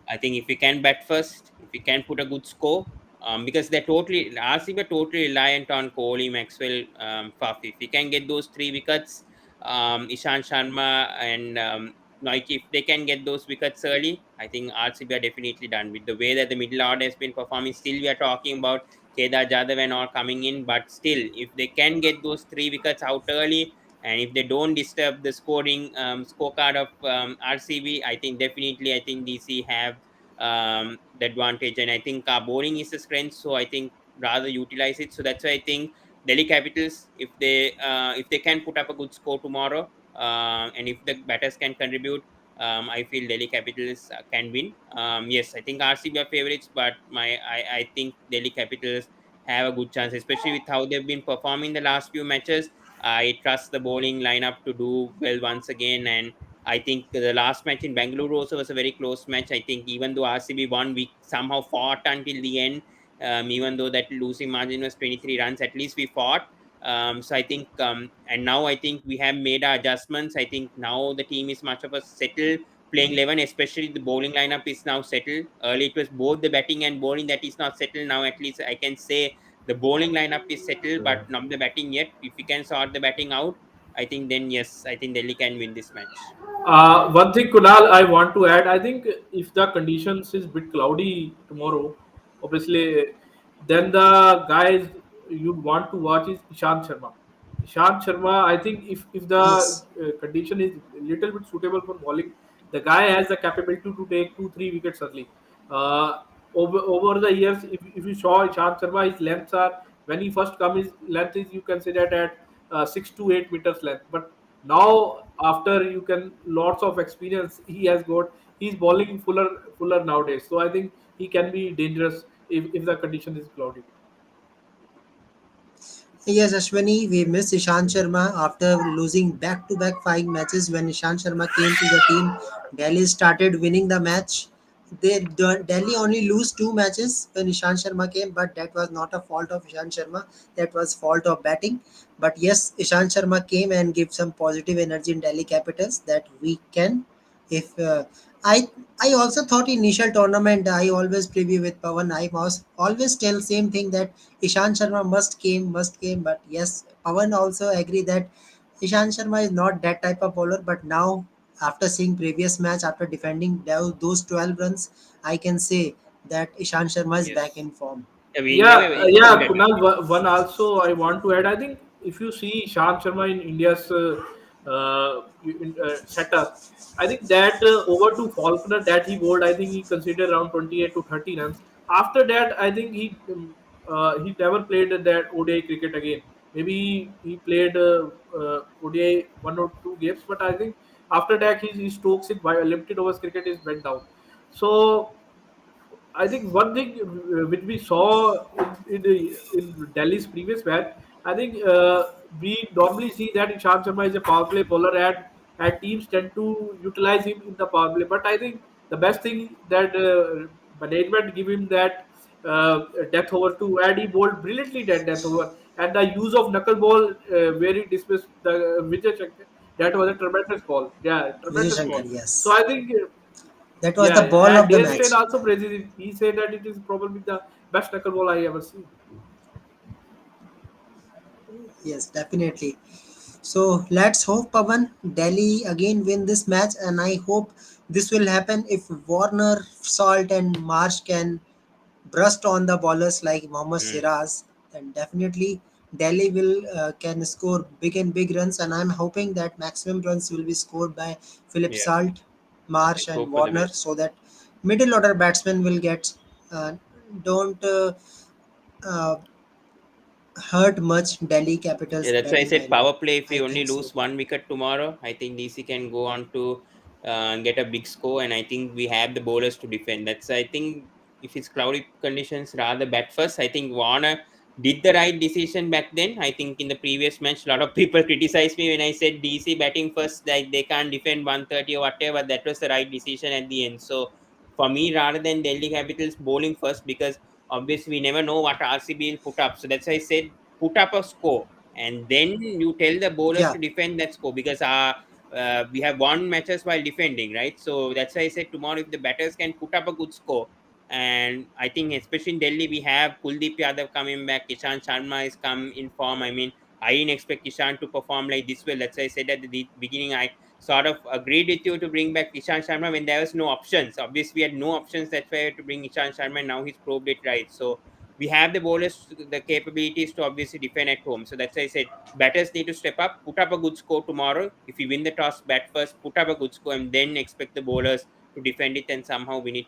I think if we can bat first, if we can put a good score, because they're totally RCB are totally reliant on Kohli, Maxwell, Fafi. If we can get those three wickets, Ishan Sharma and like if they can get those wickets early, I think RCB are definitely done. With the way that the middle order has been performing, still we are talking about Kedar Jadhav and all coming in, but still, if they can get those three wickets out early, and if they don't disturb the scoring scorecard of RCB, I think definitely I think DC have the advantage, and I think our bowling is a strength, so I think rather utilize it. So that's why I think Delhi Capitals, if they can put up a good score tomorrow, and if the batters can contribute, I feel Delhi Capitals can win. Yes, I think RCB are favorites, but I think Delhi Capitals have a good chance, especially with how they've been performing the last few matches. I trust the bowling lineup to do well once again, and I think the last match in Bangalore also was a very close match. I think even though RCB won, we somehow fought until the end. Even though that losing margin was 23 runs, at least we fought. So I think, and now I think we have made our adjustments. I think now the team is much of a settled playing 11, especially the bowling lineup is now settled. Early it was both the batting and bowling that is not settled. Now at least I can say the bowling lineup is settled, but not the batting yet. If we can sort the batting out, I think then yes, I think Delhi can win this match. One thing, Kunal, I want to add. I think if the conditions is bit cloudy tomorrow, obviously, then the guys you want to watch is Ishant Sharma. Ishant Sharma, I think if the Yes. condition is a little bit suitable for bowling, the guy has the capability to take 2 3 wickets early. Uh, over the years, if you saw Ishant Sharma, his lengths are when he first come, his length is you can say that at 6 to 8 meters length, but now after you can lots of experience he has got, he's bowling fuller nowadays, so I think he can be dangerous if the condition is cloudy. Yes, Ashwani, we missed Ishant Sharma after losing back-to-back 5 matches. When Ishant Sharma came to the team, Delhi started winning the match. Delhi only lose 2 matches when Ishant Sharma came, but that was not a fault of Ishant Sharma. That was fault of batting. But yes, Ishant Sharma came and gave some positive energy in Delhi Capitals that we can. If I I also thought initial tournament I always preview with Pavan. I was always tell same thing that Ishant Sharma must came. But yes, Pavan also agree that Ishant Sharma is not that type of bowler. But now, after seeing previous match, after defending those 12 runs, I can say that Ishant Sharma is back Yes, in form. we Yeah, have a very yeah, good Kunal. advantage. One also I want to add. I think if you see Shant Sharma in India's setup, I think that over to Falconer that he bowled, I think he considered around 28 to 30 runs. After that, I think he never played that ODI cricket again. Maybe he played ODI 1 or 2 games, but I think after that his strokes in limited overs cricket is went down. So I think one thing which we saw in Delhi's previous match, I think we normally see that Ishant Sharma is a power play bowler, and teams tend to utilize him in the power play. But I think the best thing that management give him that death over to, and he bowled brilliantly that death over, and the use of knuckle ball where he dismissed the Vijay Shankar, that was a tremendous ball. Yeah, Vijay tremendous Shankar, ball. So yes. I think. That was the Yeah, ball and of the Dale Steyn match. also praises it. He said that it is probably the best knuckleball I ever seen. Yes, definitely. So let's hope Pavan Delhi again win this match, and I hope this will happen if Warner, Salt, and Marsh can burst on the bowlers like Mohammad Mm, Siraz. Then definitely Delhi will can score big and big runs, and I'm hoping that maximum runs will be scored by Philip yeah, Salt, Marsh, let's and hope for the Warner, best. so that middle order batsmen will get don't uh, hurt much Delhi Yeah, Capitals that's why I batting said lineup. power play. If I we only think so. lose one wicket tomorrow, I think DC can go on to get a big score, and I think we have the bowlers to defend. That's I think if it's cloudy conditions, rather bat first. I think Warner did the right decision back then. I think in the previous match, a lot of people criticized me when I said DC batting first, like they can't defend 130 or whatever. That was the right decision at the end. So for me, rather than Delhi Capitals bowling first, because obviously we never know what RCB will put up. So that's why I said put up a score and then you tell the bowlers Yeah, to defend that score, because we have won matches while defending, right? So that's why I said tomorrow if the batters can put up a good score, and I think especially in Delhi we have Kuldeep Yadav coming back, Ishan Sharma is come in form. I mean, I didn't expect Ishan to perform like this well. That's why I said at the beginning I sort of agreed with you to bring back Ishan Sharma when there was no options. Obviously, we had no options. That's why I had to bring Ishan Sharma, and now he's proved it right. So we have the bowlers, the capabilities to obviously defend at home. So that's why I said batters need to step up, put up a good score tomorrow. If we win the toss, bat first, put up a good score, and then expect the bowlers to defend it and somehow win it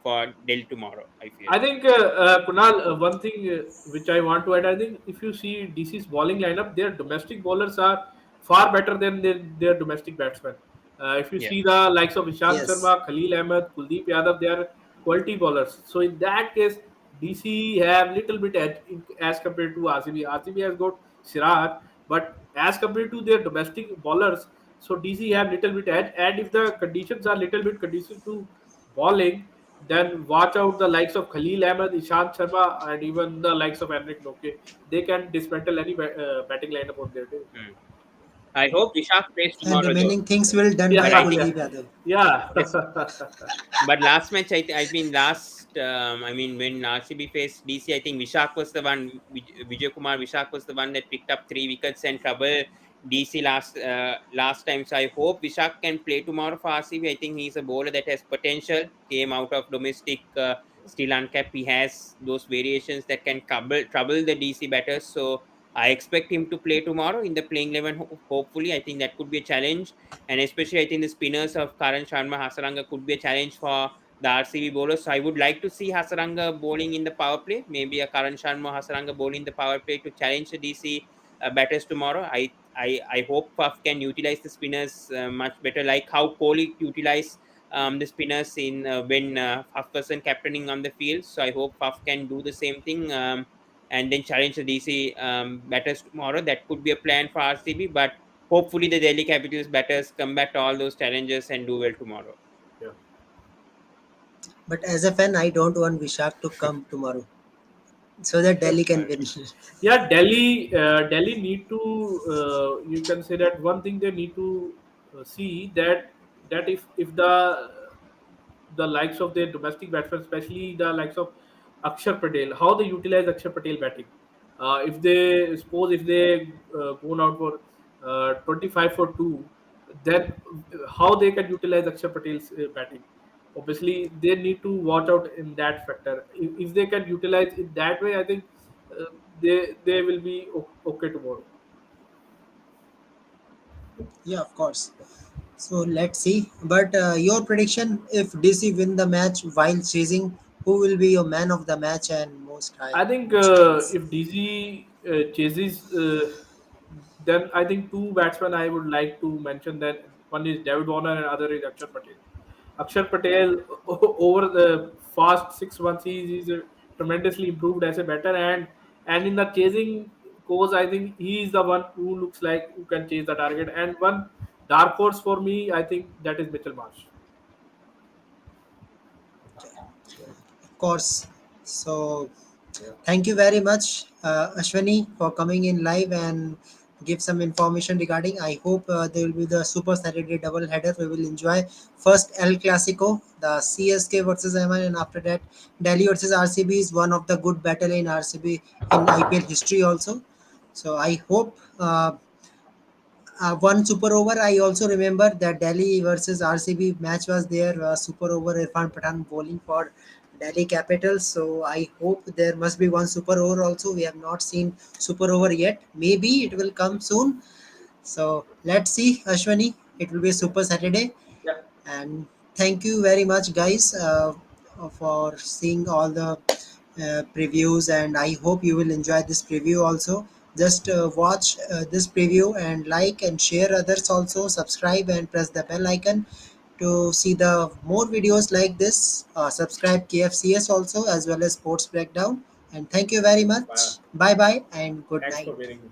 for Delhi tomorrow, I feel. I think Kunal, one thing which I want to add, I think if you see DC's bowling lineup, their domestic bowlers are far better than their domestic batsmen. If you Yeah. see the likes of Ishant yes. Sharma, Khalil Ahmed, Kuldeep Yadav, they are quality bowlers. So in that case, DC have little bit edge as compared to RCB. RCB has got Siraj, but as compared to their domestic bowlers, so DC have little bit edge. And if the conditions are little bit conducive to bowling, then watch out the likes of Khalil Ahmed, Ishant Sharma, and even the likes of Henrik Noke. They can dismantle any batting lineup on their day. Hmm. I hope Vishak plays And tomorrow though. remaining things will done Yeah, by But I think Kuldeep Yadav. yeah, yes. yeah. But last match, I mean, last, I mean, when RCB faced DC, I think Vishak was the one, Vijay Kumar Vishak was the one that picked up 3 wickets and trouble DC last time. So I hope Vishak can play tomorrow for RCB. I think he's a bowler that has potential. Came out of domestic, still uncapped. He has those variations that can trouble the DC batters. So I expect him to play tomorrow in the playing 11. Hopefully, I think that could be a challenge, and especially I think the spinners of Karan Sharma, Hasaranga could be a challenge for the RCB bowlers. So I would like to see Hasaranga bowling in the power play, maybe a Karan Sharma, Hasaranga bowling the power play to challenge the DC batters tomorrow. I hope Puff can utilize the spinners much better, like how Kohli utilized the spinners in when Puff wasn't captaining on the field. So I hope Puff can do the same thing. And then challenge the DC batters tomorrow. That could be a plan for RCB, but hopefully the Delhi Capitals batters come back to all those challenges and do well tomorrow. But as a fan, I don't want Vishak to come tomorrow so that Delhi can Right. win. Yeah, Delhi need to. You can say that one thing they need to see that if the likes of their domestic batsmen, especially the likes of Akshar Patel, how they utilize Akshar Patel batting. If they suppose if they gone out for 25 for two, then how they can utilize Akshar Patel's batting. Obviously, they need to watch out in that factor. If they can utilize it that way, I think uh, they will be okay tomorrow. Yeah, of course. So let's see. But your prediction, if DC win the match while chasing, who will be your man of the match and most high I think scores? if DZ chases, then I think two batsmen I would like to mention. That one is David Warner and other is Akshar Patel. Akshar Patel over the past 6 months he's tremendously improved as a batter, and in the chasing course I think he is the one who looks like who can chase the target. And one dark horse for me I think that is Mitchell Marsh. Of course. So Yeah. thank you very much, Ashwani, for coming in live and give some information regarding. I hope there will be the Super Saturday double header. We will enjoy first El Clasico, the CSK versus MI, and after that Delhi versus RCB is one of the good battle in RCB in IPL history also. So I hope one super over. I also remember that Delhi versus RCB match was there. Super over Irfan Pathan bowling for Delhi Capitals. So I hope there must be one super over also. We have not seen super over yet. Maybe it will come soon. So let's see, Ashwani. It will be a super Saturday. Yeah. And thank you very much, guys, for seeing all the previews. And I hope you will enjoy this preview also. Just watch this preview and like and share others also. Subscribe and press the bell icon to see the more videos like this. Subscribe KFCS also as well as Sports Breakdown. And thank you very Bye. much. Bye bye and good Thanks for night. bearing me.